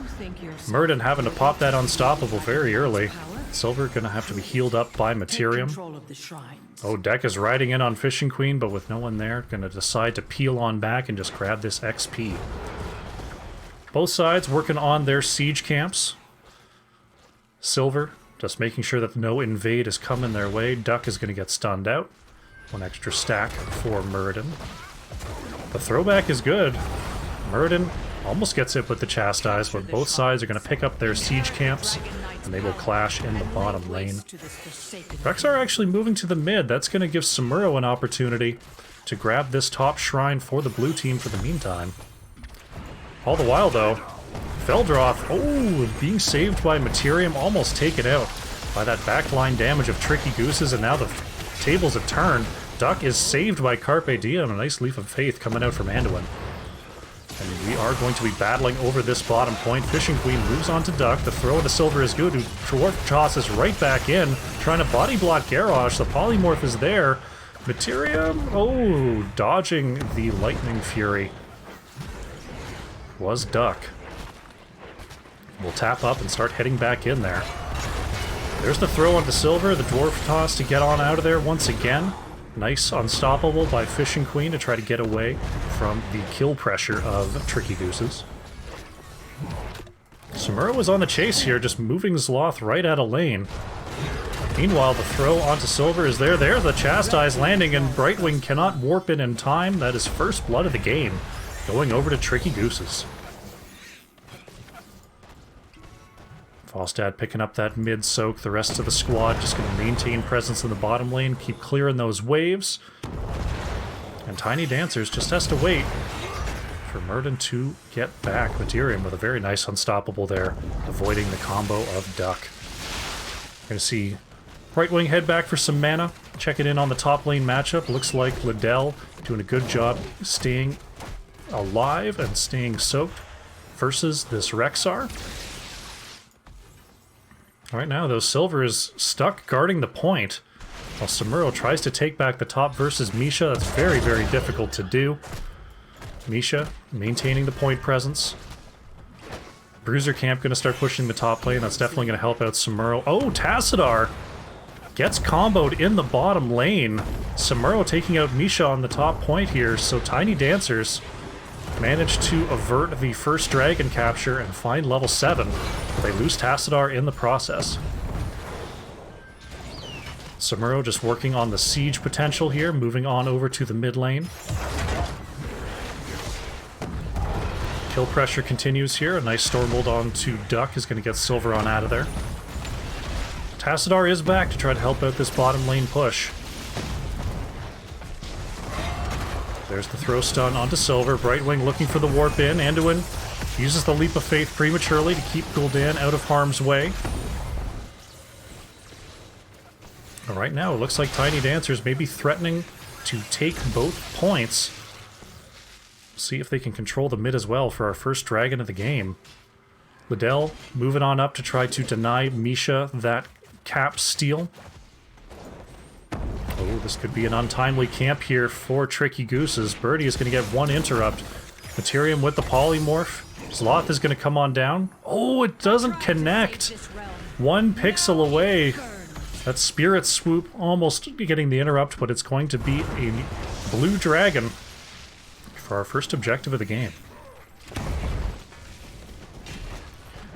Muradin having to pop that unstoppable very early. Silver going to have to be healed up by Materium. Oh, Deck is riding in on Fishing Queen, but with no one there, going to decide to peel on back and just grab this XP. Both sides working on their siege camps. Silver just making sure that no invade is coming their way. Duck is going to get stunned out. One extra stack for Muradin. The throwback is good. Muradin almost gets hit with the Chastise, but both sides are going to pick up their siege camps, and they will clash in the bottom lane. Rexar actually moving to the mid. That's going to give Samuro an opportunity to grab this top shrine for the blue team for the meantime. All the while, though, Feldroth, oh, being saved by Materium, almost taken out by that backline damage of Tricky Gooses, and now the tables have turned. Duck is saved by Carpe Diem, a nice leap of faith coming out from Anduin. And we are going to be battling over this bottom point. Fishing Queen moves on to Duck. The throw into Silver is good, who dwarf tosses right back in, trying to body block Garrosh. The polymorph is there. Materium, oh, dodging the Lightning Fury was Duck. We'll tap up and start heading back in there. There's the throw onto Silver, the dwarf toss to get on out of there once again. Nice unstoppable by Fishing Queen to try to get away from the kill pressure of Tricky Gooses. Samuro was on the chase here, just moving Zloth right out of lane. Meanwhile, the throw onto Silver is there. There's the Chastise landing, and Brightwing cannot warp in time. That is first blood of the game, going over to Tricky Gooses. Falstad picking up that mid soak. The rest of the squad just going to maintain presence in the bottom lane, keep clearing those waves. And Tiny Dancers just has to wait for Muradin to get back. Materium with a very nice unstoppable there, avoiding the combo of Duck. We're going to see Brightwing head back for some mana, checking in on the top lane matchup. Looks like Liddell doing a good job staying alive and staying soaked versus this Rexar. Right now, though, Silver is stuck guarding the point, while Samuro tries to take back the top versus Misha. That's very, very difficult to do. Misha maintaining the point presence. Bruiser Camp going to start pushing the top lane. That's definitely going to help out Samuro. Oh, Tassadar gets comboed in the bottom lane. Samuro taking out Misha on the top point here, so Tiny Dancers managed to avert the first dragon capture and find level 7. They lose Tassadar in the process. Samuro just working on the siege potential here, moving on over to the mid lane. Kill pressure continues here. A nice Stormbolt onto Duck is going to get Silver on out of there. Tassadar is back to try to help out this bottom lane push. There's the throw stun onto Silver. Brightwing looking for the warp in. Anduin uses the Leap of Faith prematurely to keep Gul'dan out of harm's way. But right now, it looks like Tiny Dancers may be threatening to take both points. See if they can control the mid as well for our first dragon of the game. Liddell moving on up to try to deny Misha that cap steal. Oh, this could be an untimely camp here for Tricky Gooses. Birdie is going to get one interrupt. Materium with the polymorph. Sloth is going to come on down. Oh, it doesn't connect. 1 pixel away. That Spirit Swoop almost getting the interrupt, but it's going to be a blue dragon for our first objective of the game.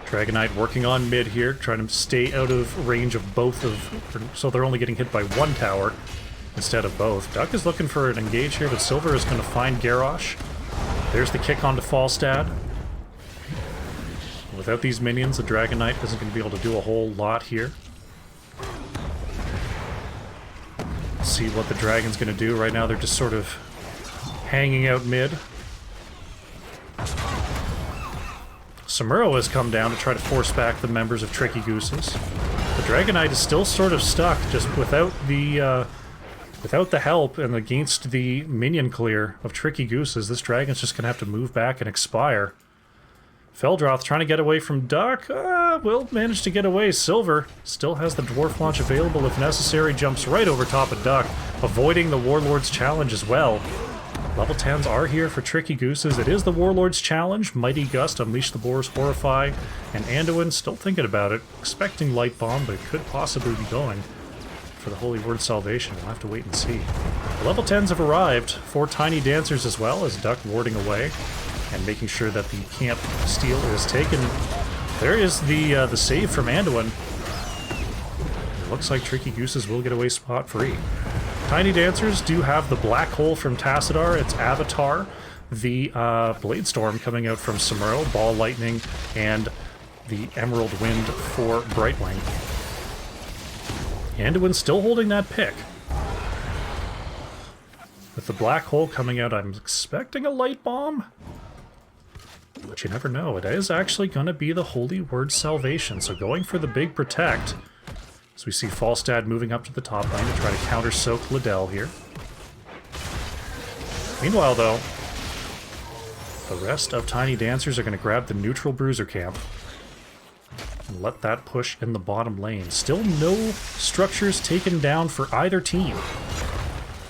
Dragonite working on mid here, trying to stay out of range of both of... so they're only getting hit by 1 tower instead of both. Duck is looking for an engage here, but Silver is going to find Garrosh. There's the kick onto Falstad. Without these minions, the Dragonite isn't going to be able to do a whole lot here. See what the Dragon's going to do. Right now they're just sort of hanging out mid. Samuro has come down to try to force back the members of Tricky Gooses. The Dragonite is still sort of stuck, just without the help and against the minion clear of Tricky Gooses. This Dragon's just going to have to move back and expire. Feldroth trying to get away from Duck. Will manage to get away. Silver still has the Dwarf Launch available if necessary. Jumps right over top of Duck, avoiding the Warlord's challenge as well. Level 10s are here for Tricky Gooses. It is the Warlord's challenge. Mighty Gust, Unleash the Boars, Horrify, and Anduin still thinking about it. Expecting Light Bomb, but it could possibly be going for the Holy Word Salvation. We'll have to wait and see. The level 10s have arrived for Tiny Dancers as well, as Duck warding away and making sure that the camp steal is taken. There is the save from Anduin. It looks like Tricky Gooses will get away spot-free. Tiny Dancers do have the Black Hole from Tassadar, its Avatar, the Blade Storm coming out from Samuro, Ball Lightning, and the Emerald Wind for Brightwing. Anduin still holding that pick. With the Black Hole coming out, I'm expecting a Light Bomb. But you never know. It is actually going to be the Holy Word Salvation, so going for the big protect. So we see Falstad moving up to the top lane to try to counter-soak Liddell here. Meanwhile, though, the rest of Tiny Dancers are going to grab the neutral Bruiser Camp and let that push in the bottom lane. Still no structures taken down for either team.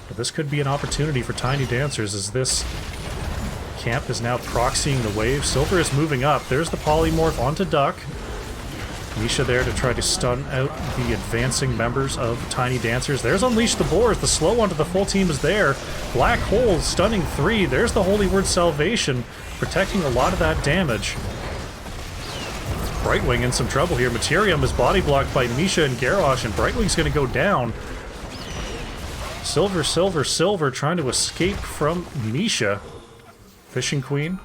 But this could be an opportunity for Tiny Dancers as this camp is now proxying the wave. Silver is moving up. There's the polymorph onto Duck. Misha there to try to stun out the advancing members of Tiny Dancers. There's Unleash the Boars. The slow onto the full team is there. Black Hole stunning 3. There's the Holy Word Salvation, protecting a lot of that damage. Brightwing in some trouble here. Materium is body blocked by Misha and Garrosh, and Brightwing's going to go down. Silver, Silver, Silver trying to escape from Misha. Fishing Queen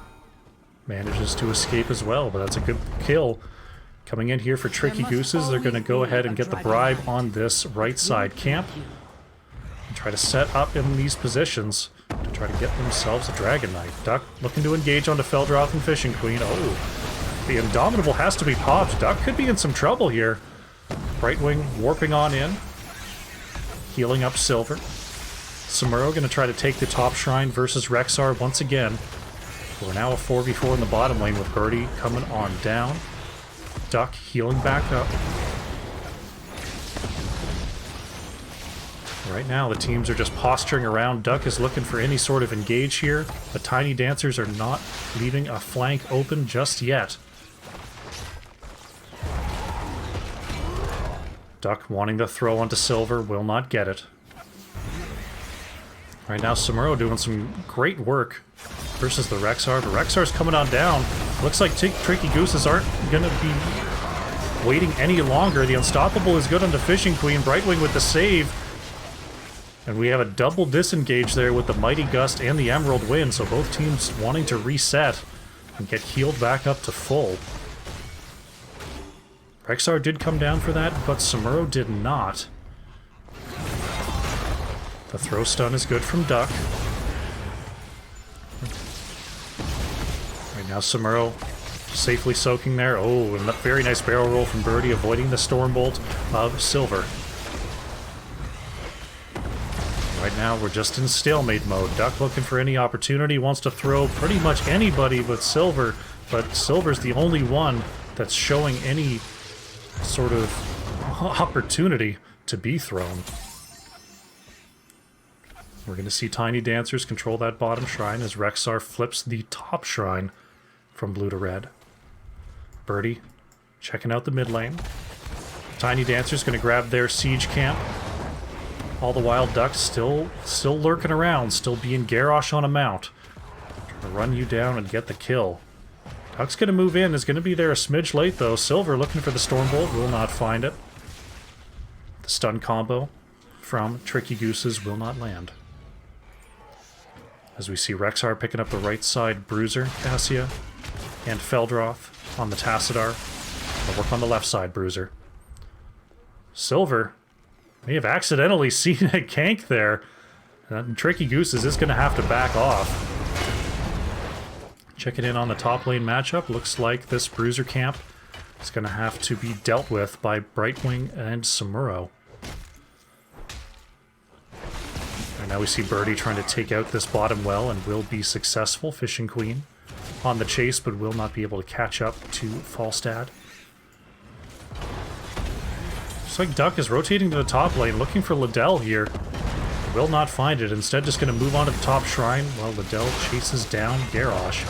manages to escape as well, but that's a good kill. Coming in here for Tricky Gooses, they're going to go ahead and get the bribe on this right side camp and try to set up in these positions to try to get themselves a Dragon Knight. Duck looking to engage onto Feldroth and Fishing Queen. Oh, the Indomitable has to be popped. Duck could be in some trouble here. Brightwing warping on in, healing up Silver. Samuro going to try to take the top shrine versus Rexar once again. We're now a 4v4 in the bottom lane with Birdie coming on down. Duck healing back up. Right now, the teams are just posturing around. Duck is looking for any sort of engage here. The Tiny Dancers are not leaving a flank open just yet. Duck wanting to throw onto Silver, will not get it. Right now, Samuro doing some great work versus the Rexar, but Rexar's coming on down. Looks like Tricky Gooses aren't going to be waiting any longer. The Unstoppable is good on the Fishing Queen. Brightwing with the save. And we have a double disengage there with the Mighty Gust and the Emerald Wind, so both teams wanting to reset and get healed back up to full. Rexar did come down for that, but Samuro did not. The throw stun is good from Duck. Right now Samuro safely soaking there. Oh, and a very nice barrel roll from Birdie, avoiding the Stormbolt of Silver. Right now we're just in stalemate mode. Duck looking for any opportunity, wants to throw pretty much anybody but Silver, but Silver's the only one that's showing any sort of opportunity to be thrown. We're going to see Tiny Dancers control that bottom shrine as Rexar flips the top shrine from blue to red. Birdie checking out the mid lane. Tiny Dancers going to grab their siege camp. All the while, Duck still lurking around, still being Garrosh on a mount. Trying to run you down and get the kill. Duck's going to move in, is going to be there a smidge late though. Silver looking for the Stormbolt, will not find it. The stun combo from Tricky Gooses will not land. As we see Rexar picking up the right side Bruiser, Cassia, and Feldroth on the Tassadar. They'll work on the left side Bruiser. Silver may have accidentally seen a gank there. And Tricky Gooses is going to have to back off. Checking in on the top lane matchup. Looks like this Bruiser camp is going to have to be dealt with by Brightwing and Samuro. And now we see Birdie trying to take out this bottom well and will be successful. Fishing Queen on the chase, but will not be able to catch up to Falstad. Looks like Duck is rotating to the top lane, looking for Liddell here. Will not find it. Instead, just going to move on to the top shrine while Liddell chases down Garrosh.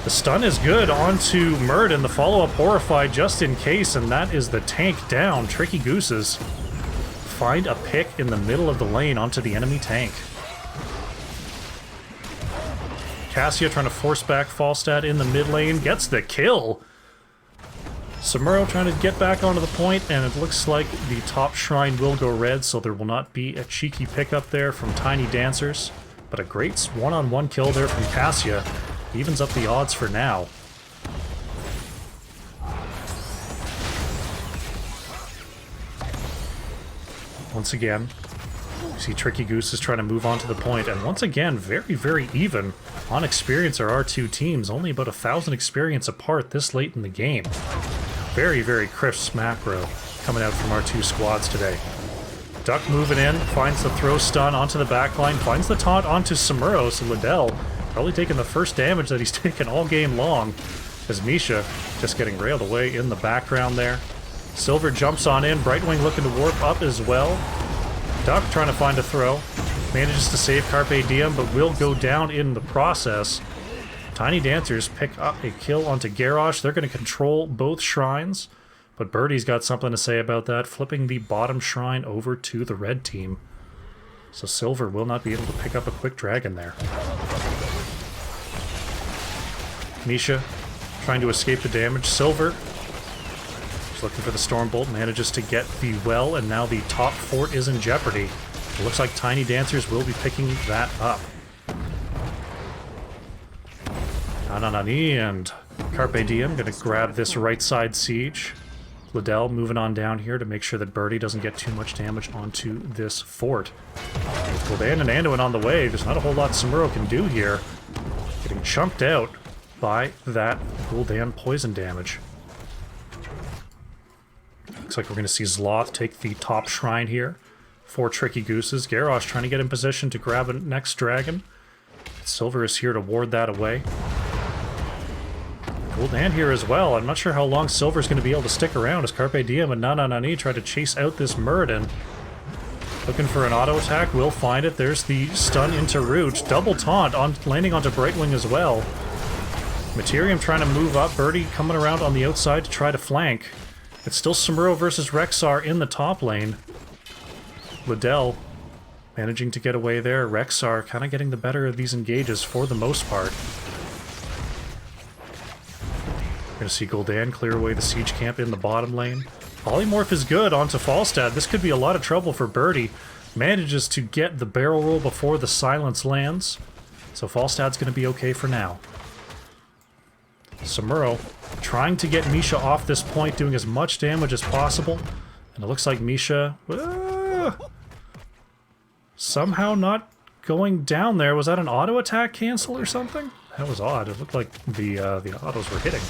The stun is good onto Murd, and the follow-up Horrified just in case, and that is the tank down. Tricky Gooses find a pick in the middle of the lane onto the enemy tank. Cassia trying to force back Falstad in the mid lane, gets the kill. Samuro trying to get back onto the point, and it looks like the top shrine will go red, so there will not be a cheeky pickup there from Tiny Dancers. But a great one-on-one kill there from Cassia. Evens up the odds for now. Once again, we see Tricky Gooses trying to move on to the point, and once again, very, very even on experience are our two teams. Only about 1,000 experience apart this late in the game. Very, very crisp macro coming out from our two squads today. Duck moving in, finds the throw stun onto the backline, finds the taunt onto Samuro, so Liddell probably taking the first damage that he's taken all game long, as Misha just getting railed away in the background there. Silver jumps on in, Brightwing looking to warp up as well. Duck trying to find a throw, manages to save Carpe Diem, but will go down in the process. Tiny Dancers pick up a kill onto Garrosh. They're going to control both shrines, but Birdie's got something to say about that, flipping the bottom shrine over to the red team. So Silver will not be able to pick up a quick dragon there. Misha trying to escape the damage. Silver is looking for the Stormbolt, manages to get the well, and now the top fort is in jeopardy. It looks like Tiny Dancers will be picking that up. Ananani and Carpe Diem going to grab this right side siege. Liddell moving on down here to make sure that Birdie doesn't get too much damage onto this fort. Gul'dan and Anduin on the way. There's not a whole lot Samuro can do here. Getting chunked out by that Gul'dan poison damage. Looks like we're going to see Zloth take the top shrine here for Tricky Gooses. Garrosh trying to get in position to grab a next dragon. Silver is here to ward that away. Gul'dan here as well. I'm not sure how long Silver's going to be able to stick around as Carpe Diem and Nananani try to chase out this Murd, and Looking for an auto attack, will find it. There's the stun into Root. Double taunt on landing onto Brightwing as well. Materium trying to move up. Birdie coming around on the outside to try to flank. It's still Samuro versus Rexxar in the top lane. Liddell managing to get away there. Rexxar kind of getting the better of these engages for the most part. We're going to see Gul'dan clear away the siege camp in the bottom lane. Polymorph is good onto Falstad. This could be a lot of trouble for Birdie. Manages to get the barrel roll before the silence lands. So Falstad's going to be okay for now. Samuro trying to get Misha off this point, doing as much damage as possible. And it looks like Misha... somehow not going down there. Was that an auto attack cancel or something? That was odd. It looked like the autos were hitting.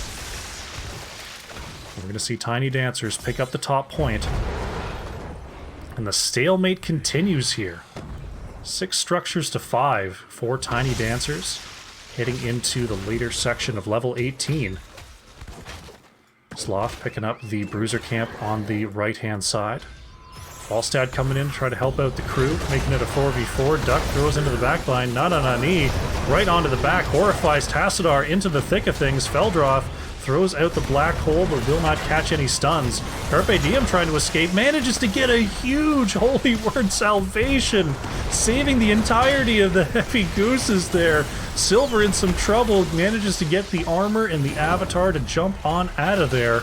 We're going to see Tiny Dancers pick up the top point. And the stalemate continues here. 6 structures to 5 for Tiny Dancers, heading into the later section of level 18. Sloth picking up the Bruiser camp on the right-hand side. Falstad coming in to try to help out the crew, making it a 4v4. Duck throws into the back line. Na-na-na-ni. Right onto the back. Horrifies Tassadar into the thick of things. Feldroth throws out the black hole but will not catch any stuns. Carpe Diem trying to escape. Manages to get a huge Holy Word salvation. Saving the entirety of the heavy Gooses there. Silver in some trouble. Manages to get the armor and the avatar to jump on out of there.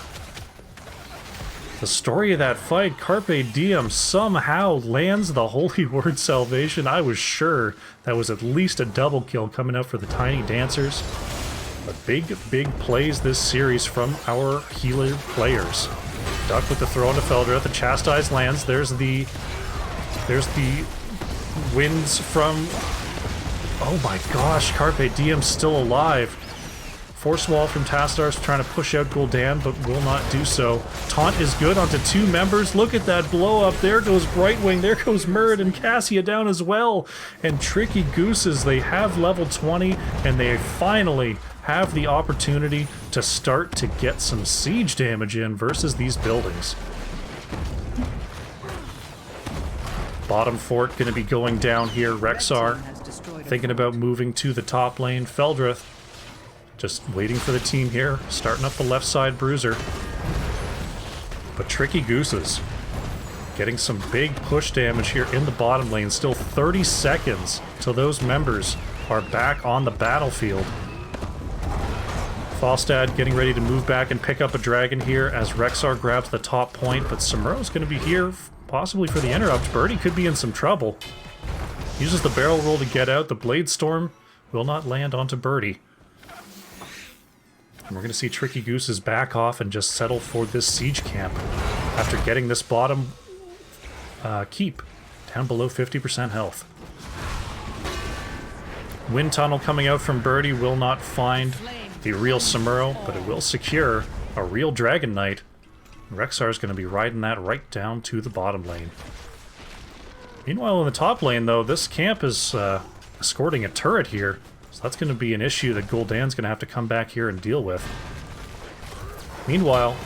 The story of that fight, Carpe Diem somehow lands the Holy Word salvation. I was sure that was at least a double kill coming out for the Tiny Dancers. But big, big plays this series from our healer players. Duck with the throw into Feldroth. The Chastise lands. There's the winds from... Oh my gosh, Carpe Diem still alive. Force Wall from Tastar's trying to push out Gul'dan, but will not do so. Taunt is good onto 2 members. Look at that blow up. There goes Brightwing. There goes Murd and Cassia down as well. And Tricky Gooses, they have level 20, and they finally have the opportunity to start to get some siege damage in versus these buildings. Bottom fort going to be going down here. Rexxar thinking about moving to the top lane. Feldroth just waiting for the team here, starting up the left side Bruiser. But Tricky Gooses getting some big push damage here in the bottom lane. Still 30 seconds till those members are back on the battlefield. Falstad getting ready to move back and pick up a dragon here as Rexxar grabs the top point, but Samuro's going to be here possibly for the interrupt. Birdie could be in some trouble. Uses the barrel roll to get out. The Blade Storm will not land onto Birdie. And we're going to see Tricky Gooses back off and just settle for this siege camp after getting this bottom keep down below 50% health. Wind Tunnel coming out from Birdie will not find the real Samuro, but it will secure a real Dragon Knight. Rexxar is going to be riding that right down to the bottom lane. Meanwhile, in the top lane, though, this camp is escorting a turret here. So that's going to be an issue that Gul'dan's going to have to come back here and deal with. Meanwhile,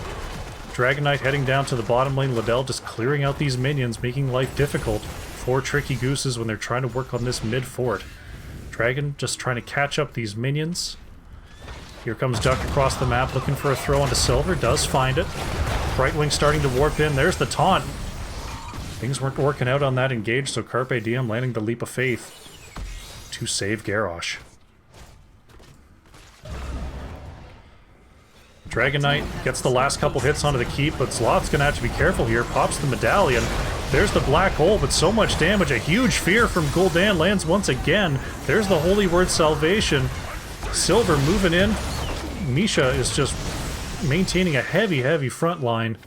Dragon Knight heading down to the bottom lane. Liddell just clearing out these minions, making life difficult for Tricky Gooses when they're trying to work on this mid-fort. Dragon just trying to catch up these minions. Here comes Duck across the map looking for a throw onto Silver. Does find it. Brightwing starting to warp in. There's the taunt. Things weren't working out on that engage, so Carpe Diem landing the Leap of Faith to save Garrosh. Dragon Knight gets the last couple hits onto the keep, but Sloth's going to have to be careful here. Pops the medallion. There's the black hole, but so much damage. A huge fear from Gul'dan lands once again. There's the Holy Word Salvation. Silver moving in. Misha is just maintaining a heavy, heavy front line.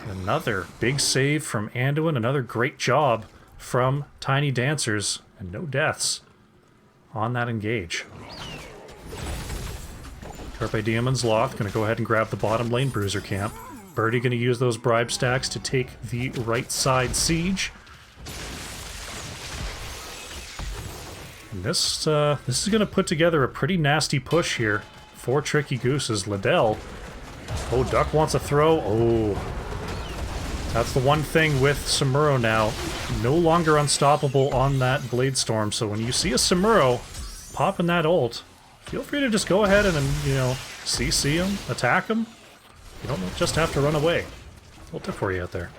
Another big save from Anduin. Another great job from Tiny Dancers. And no deaths on that engage. Carpe Diem and Sloth going to go ahead and grab the bottom lane Bruiser camp. Birdie going to use those bribe stacks to take the right side siege. And this is going to put together a pretty nasty push here for Tricky Gooses. Liddell. Oh, Duck wants a throw. Oh. That's the one thing with Samuro now. No longer unstoppable on that Blade Storm, so when you see a Samuro popping that ult, feel free to just go ahead and, you know, CC him, attack him. You don't just have to run away. Little tip for you out there.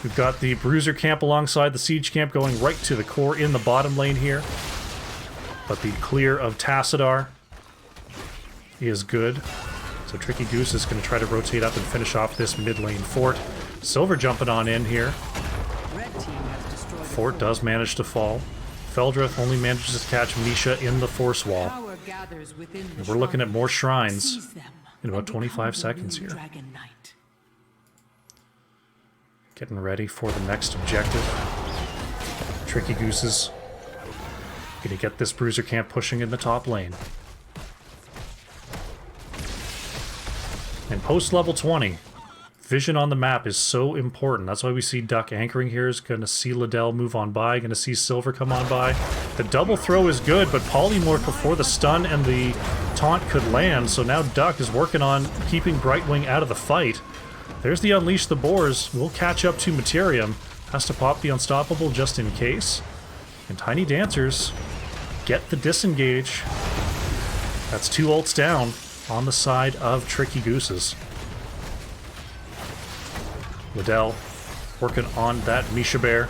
We've got the Bruiser camp alongside the Siege camp going right to the core in the bottom lane here. But the clear of Tassadar is good. So Tricky Goose is going to try to rotate up and finish off this mid lane fort. Silver jumping on in here. Fort does manage to fall. Feldrith only manages to catch Misha in the force wall. And we're looking at more shrines in about 25 seconds here. Getting ready for the next objective. Tricky Gooses going to get this Bruiser camp pushing in the top lane. And post level 20, vision on the map is so important. That's why we see Duck anchoring here. Is going to see Liddell move on by. Going to see Silver come on by. The double throw is good, but polymorph before the stun and the taunt could land. So now Duck is working on keeping Brightwing out of the fight. There's the Unleash the Boars. We'll catch up to Materium. Has to pop the Unstoppable just in case. And Tiny Dancers get the disengage. That's 2 ults down on the side of Tricky Gooses. Liddell working on that Misha Bear.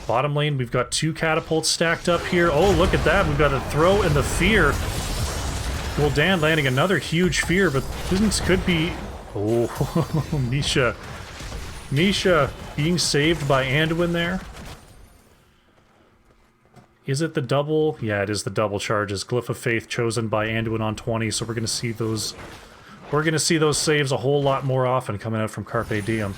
Bottom lane, we've got 2 catapults stacked up here. Oh, look at that. We've got a throw and the fear. Gul'dan landing another huge fear, but this could be... Oh, Misha. Misha being saved by Anduin there. Is it the double? Yeah, it is the double charges. Glyph of Faith chosen by Anduin on 20, so we're going to see those... We're going to see those saves a whole lot more often coming out from Carpe Diem.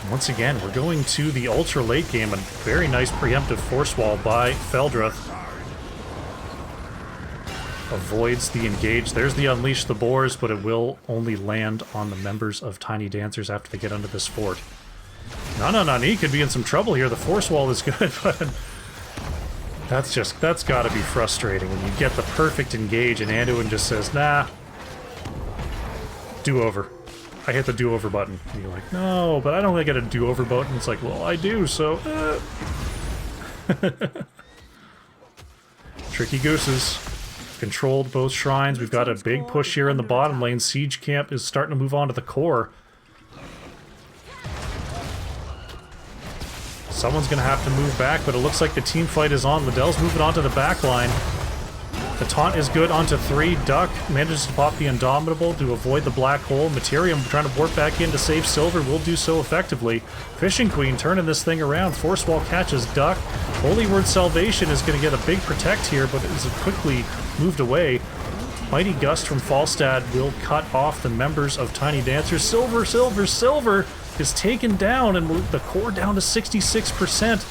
Once again, we're going to the ultra late game. A very nice preemptive force wall by Feldrith. Avoids the engage. There's the Unleash the Boars, but it will only land on the members of Tiny Dancers after they get under this fort. Nani could be in some trouble here. The force wall is good, but that's gotta be frustrating when you get the perfect engage and Anduin just says, nah, do-over. I hit the do-over button. And you're like, no, but I don't get a do-over button. It's like, well, I do, so... Tricky Gooses. Controlled both shrines. We've got a big push here in the bottom lane. Siege camp is starting to move on to the core. Someone's going to have to move back, but it looks like the team fight is on. Liddell's moving on to the back line. The taunt is good onto 3. Duck manages to pop the Indomitable to avoid the black hole. Materium trying to warp back in to save Silver. Will do so effectively. Fishing Queen turning this thing around. Force Wall catches Duck. Holy Word Salvation is going to get a big protect here, but is quickly moved away. Mighty Gust from Falstad will cut off the members of Tiny Dancers. Silver is taken down, and the core down to 66%.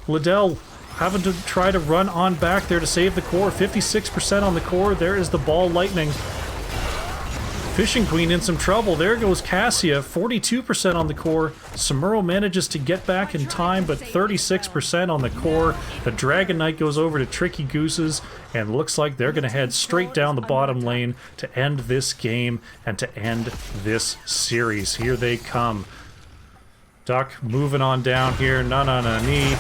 Liddell having to try to run on back there to save the core. 56% on the core. There is the Ball Lightning. Fishing Queen in some trouble. There goes Cassia. 42% on the core. Samuro manages to get back in time, but 36% on the core. The Dragon Knight goes over to Tricky Gooses, and looks like they're going to head straight down the bottom lane to end this game and to end this series. Here they come. Duck moving on down here. Nani.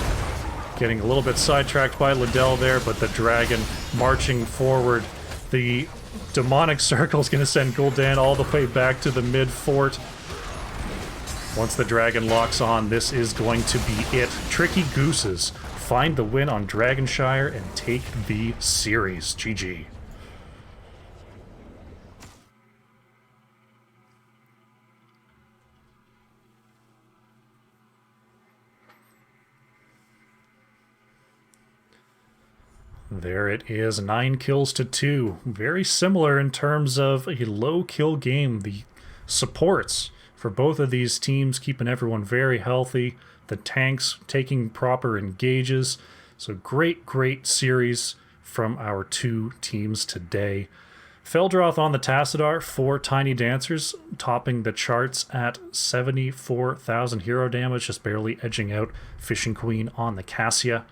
Getting a little bit sidetracked by Liddell there, but the Dragon marching forward. The Demonic Circle is going to send Gul'dan all the way back to the mid-fort. Once the Dragon locks on, this is going to be it. Tricky Gooses find the win on Dragonshire and take the series. GG. There it is, 9 kills to 2. Very similar in terms of a low kill game. The supports for both of these teams keeping everyone very healthy. The tanks taking proper engages. So great series from our 2 teams today. Feldroth on the Tassadar for Tiny Dancers, topping the charts at 74,000 hero damage, just barely edging out Fishing Queen on the Cassia.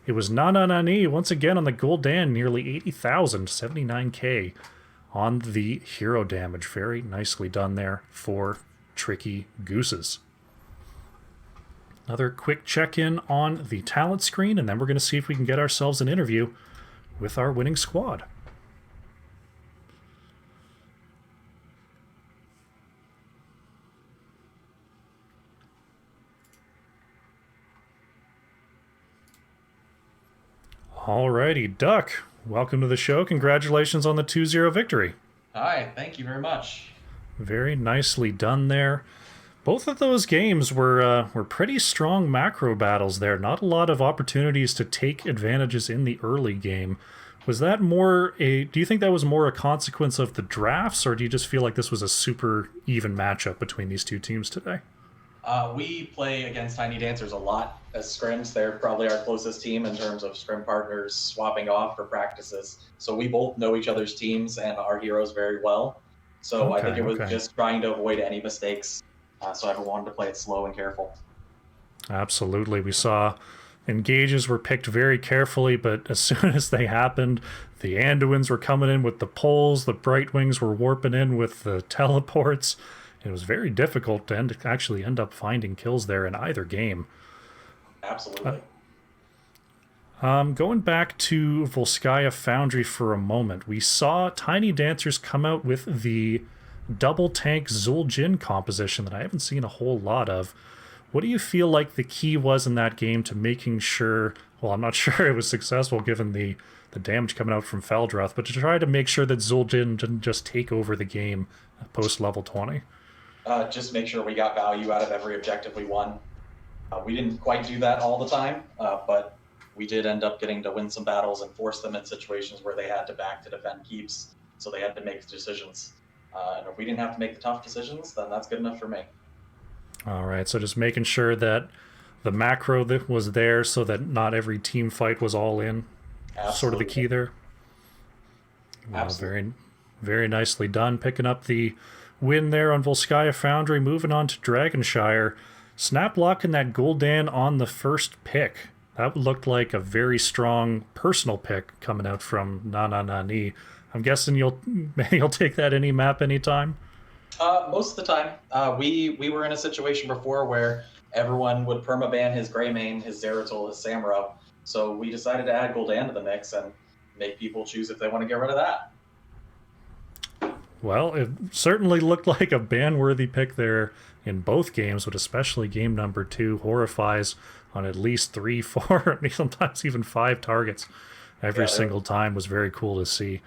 It was Nananani once again on the Gul'dan, nearly 80,000, 79k on the hero damage. Very nicely done there for Tricky Gooses. Another quick check-in on the talent screen, and then we're going to see if we can get ourselves an interview with our winning squad. Alrighty, Duck, welcome to the show. Congratulations on the 2-0 victory. Hi, thank you very much. Very nicely done there. Both of those games were pretty strong macro battles there. Not a lot of opportunities to take advantages in the early game. Was that more a... Do you think that was more a consequence of the drafts, or do you just feel like this was a super even matchup between these two teams today? We play against Tiny Dancers a lot as scrims. They're probably our closest team in terms of scrim partners swapping off for practices. So we both know each other's teams and our heroes very well. So I think it was just trying to avoid any mistakes. So everyone wanted to play it slow and careful. Absolutely. We saw engages were picked very carefully, but as soon as they happened, the Anduins were coming in with the poles, the Brightwings were warping in with the teleports. It was very difficult to actually end up finding kills there in either game. Absolutely. Going back to Volskaya Foundry for a moment, we saw Tiny Dancers come out with the double tank Zul'jin composition that I haven't seen a whole lot of. What do you feel like the key was in that game to making sure, well, I'm not sure it was successful given the damage coming out from Feldroth, but to try to make sure that Zul'jin didn't just take over the game post level 20? Just make sure we got value out of every objective we won. We didn't quite do that all the time, but we did end up getting to win some battles and force them in situations where they had to back to defend keeps, so they had to make decisions. And if we didn't have to make the tough decisions, then that's good enough for me. All right, so just making sure that the macro that was there so that not every team fight was all in. Absolutely. Sort of the key there. Wow, very, very nicely done. Picking up the win there on Volskaya Foundry. Moving on to Dragonshire. Snap locking that Gul'dan on the first pick. That looked like a very strong personal pick coming out from Nananani. I'm guessing you'll take that any map anytime? Most of the time. We were in a situation before where everyone would permaban his Greymane, his Zeratul, his Samuro. So we decided to add Gul'dan to the mix and make people choose if they want to get rid of that. Well, it certainly looked like a ban-worthy pick there in both games, but especially game number 2 horrifies on at least 3, 4, sometimes even 5 targets every single time. Was very cool to see.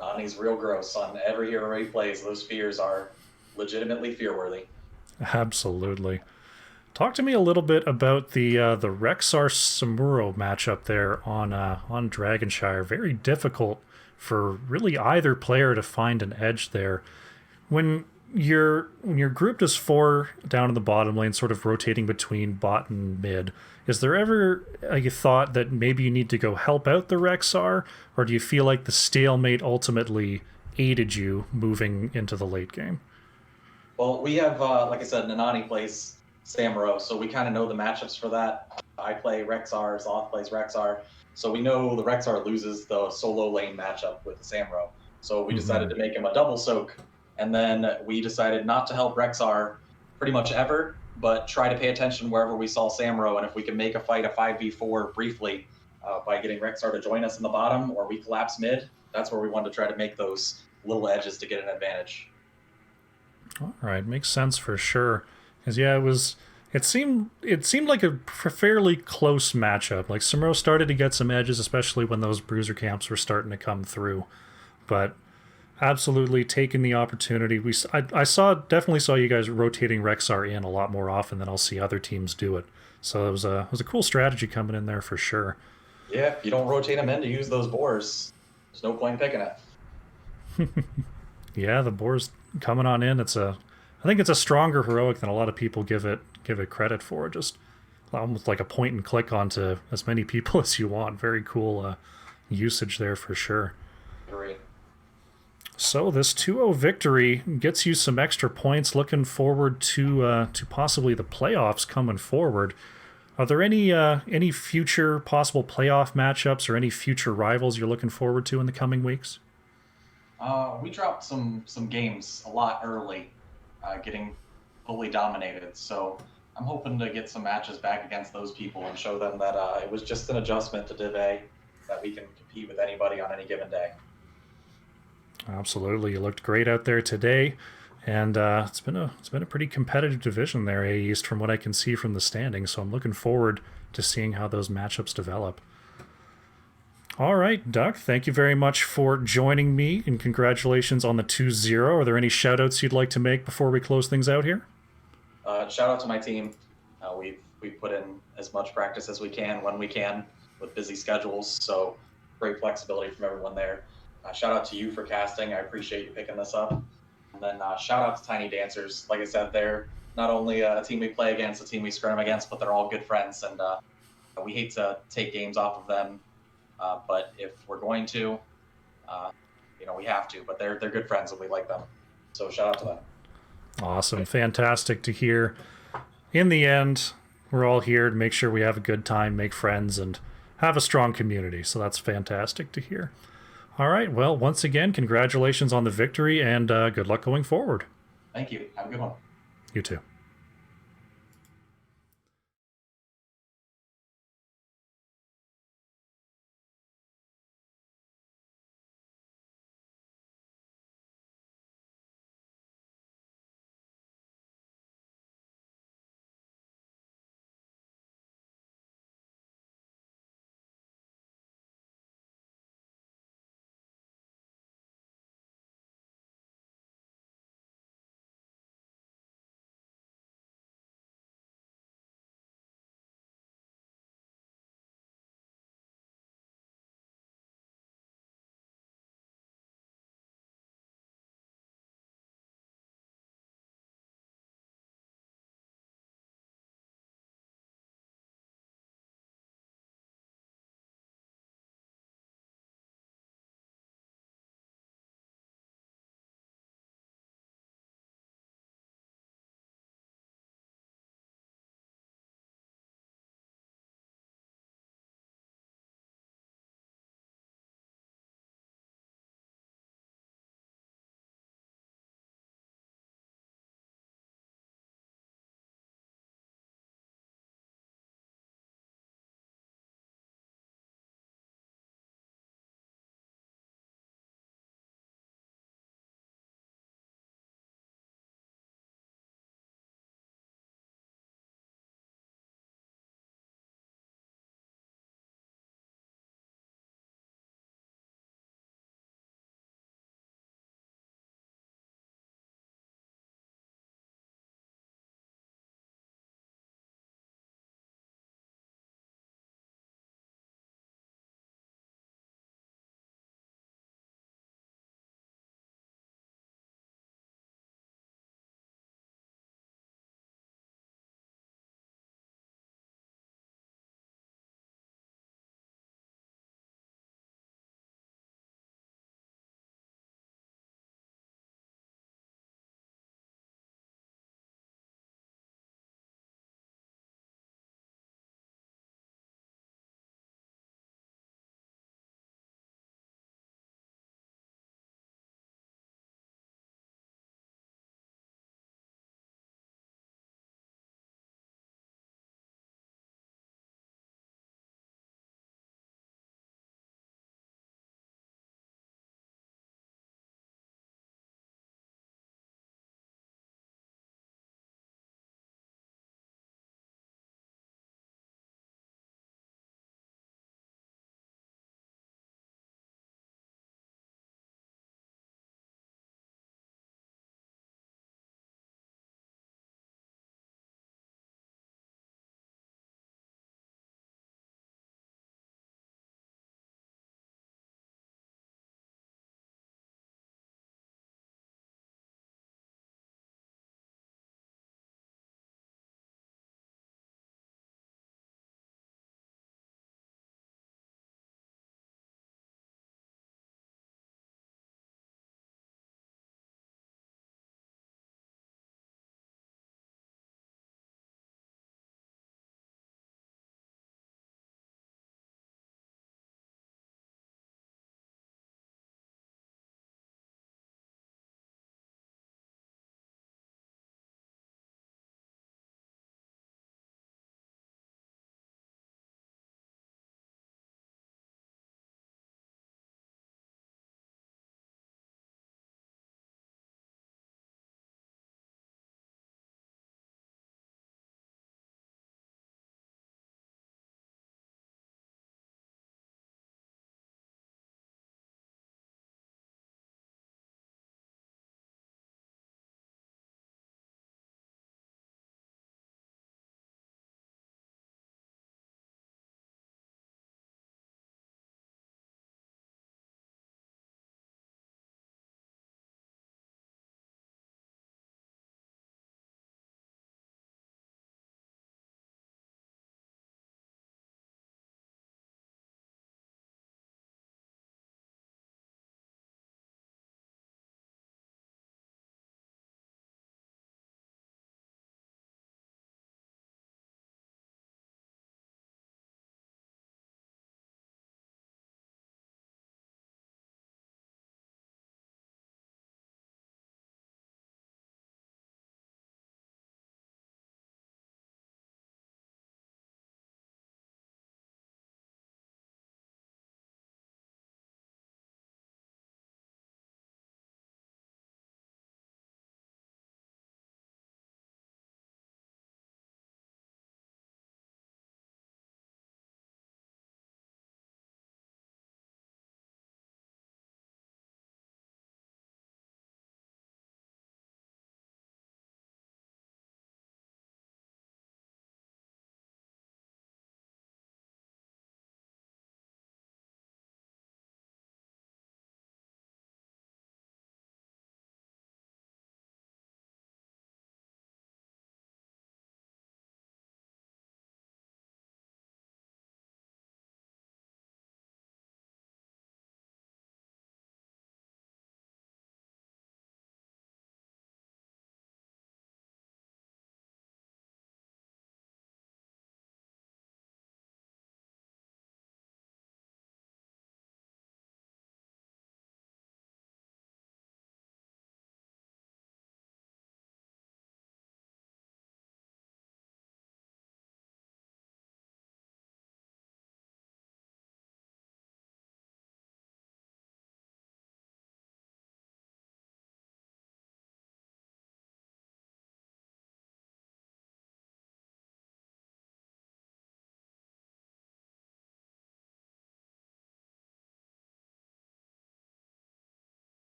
Nani's real gross. On every hero he plays, those fears are legitimately fear-worthy. Absolutely. Talk to me a little bit about the Rexar Samuro matchup there on Dragonshire. Very difficult for really either player to find an edge there. When you're grouped as 4 down in the bottom lane, sort of rotating between bot and mid, is there ever a thought that maybe you need to go help out the Rexar, or do you feel like the stalemate ultimately aided you moving into the late game? Well, we have, like I said, Nanani plays Samuro, so we kind of know the matchups for that. I play Rexar, Zoth plays Rexar, so we know the Rexar loses the solo lane matchup with the Samuro. So we decided to make him a double soak, and then we decided not to help Rexar pretty much ever, but try to pay attention wherever we saw Samuro, and if we can make a fight a 5v4 briefly by getting Rexar to join us in the bottom, or we collapse mid, that's where we wanted to try to make those little edges to get an advantage. All right, makes sense for sure. Because yeah, it seemed like a fairly close matchup. Like Samuro started to get some edges, especially when those bruiser camps were starting to come through. But absolutely taking the opportunity. I definitely saw you guys rotating Rexar in a lot more often than I'll see other teams do it. So it was a cool strategy coming in there for sure. Yeah, if you don't rotate them in to use those boars, there's no point picking it. Yeah, the boars coming on in. I think it's a stronger heroic than a lot of people give it credit for. Just almost like a point and click onto as many people as you want. Very cool usage there for sure. Great. So this 2-0 victory gets you some extra points. Looking forward to possibly the playoffs coming forward. Are there any future possible playoff matchups or any future rivals you're looking forward to in the coming weeks? We dropped some games a lot early, getting fully dominated. So I'm hoping to get some matches back against those people and show them that it was just an adjustment to Div A, that we can compete with anybody on any given day. Absolutely, you looked great out there today, and it's been a pretty competitive division there, A East, from what I can see from the standings. So I'm looking forward to seeing how those matchups develop. All right, Duck, thank you very much for joining me, and congratulations on the 2-0. Are there any shout-outs you'd like to make before we close things out here? Shout out to my team. We've put in as much practice as we can when we can with busy schedules. So great flexibility from everyone there. Shout out to you for casting. I appreciate you picking this up. And then shout out to Tiny Dancers. Like I said, they're not only a team we play against, a team we scrim against, but they're all good friends. And we hate to take games off of them. But if we're going to, we have to. But they're good friends and we like them. So shout out to them. Awesome. Fantastic to hear. In the end, we're all here to make sure we have a good time, make friends, and have a strong community. So that's fantastic to hear. All right. Well, once again, congratulations on the victory, and good luck going forward. Thank you. Have a good one. You too.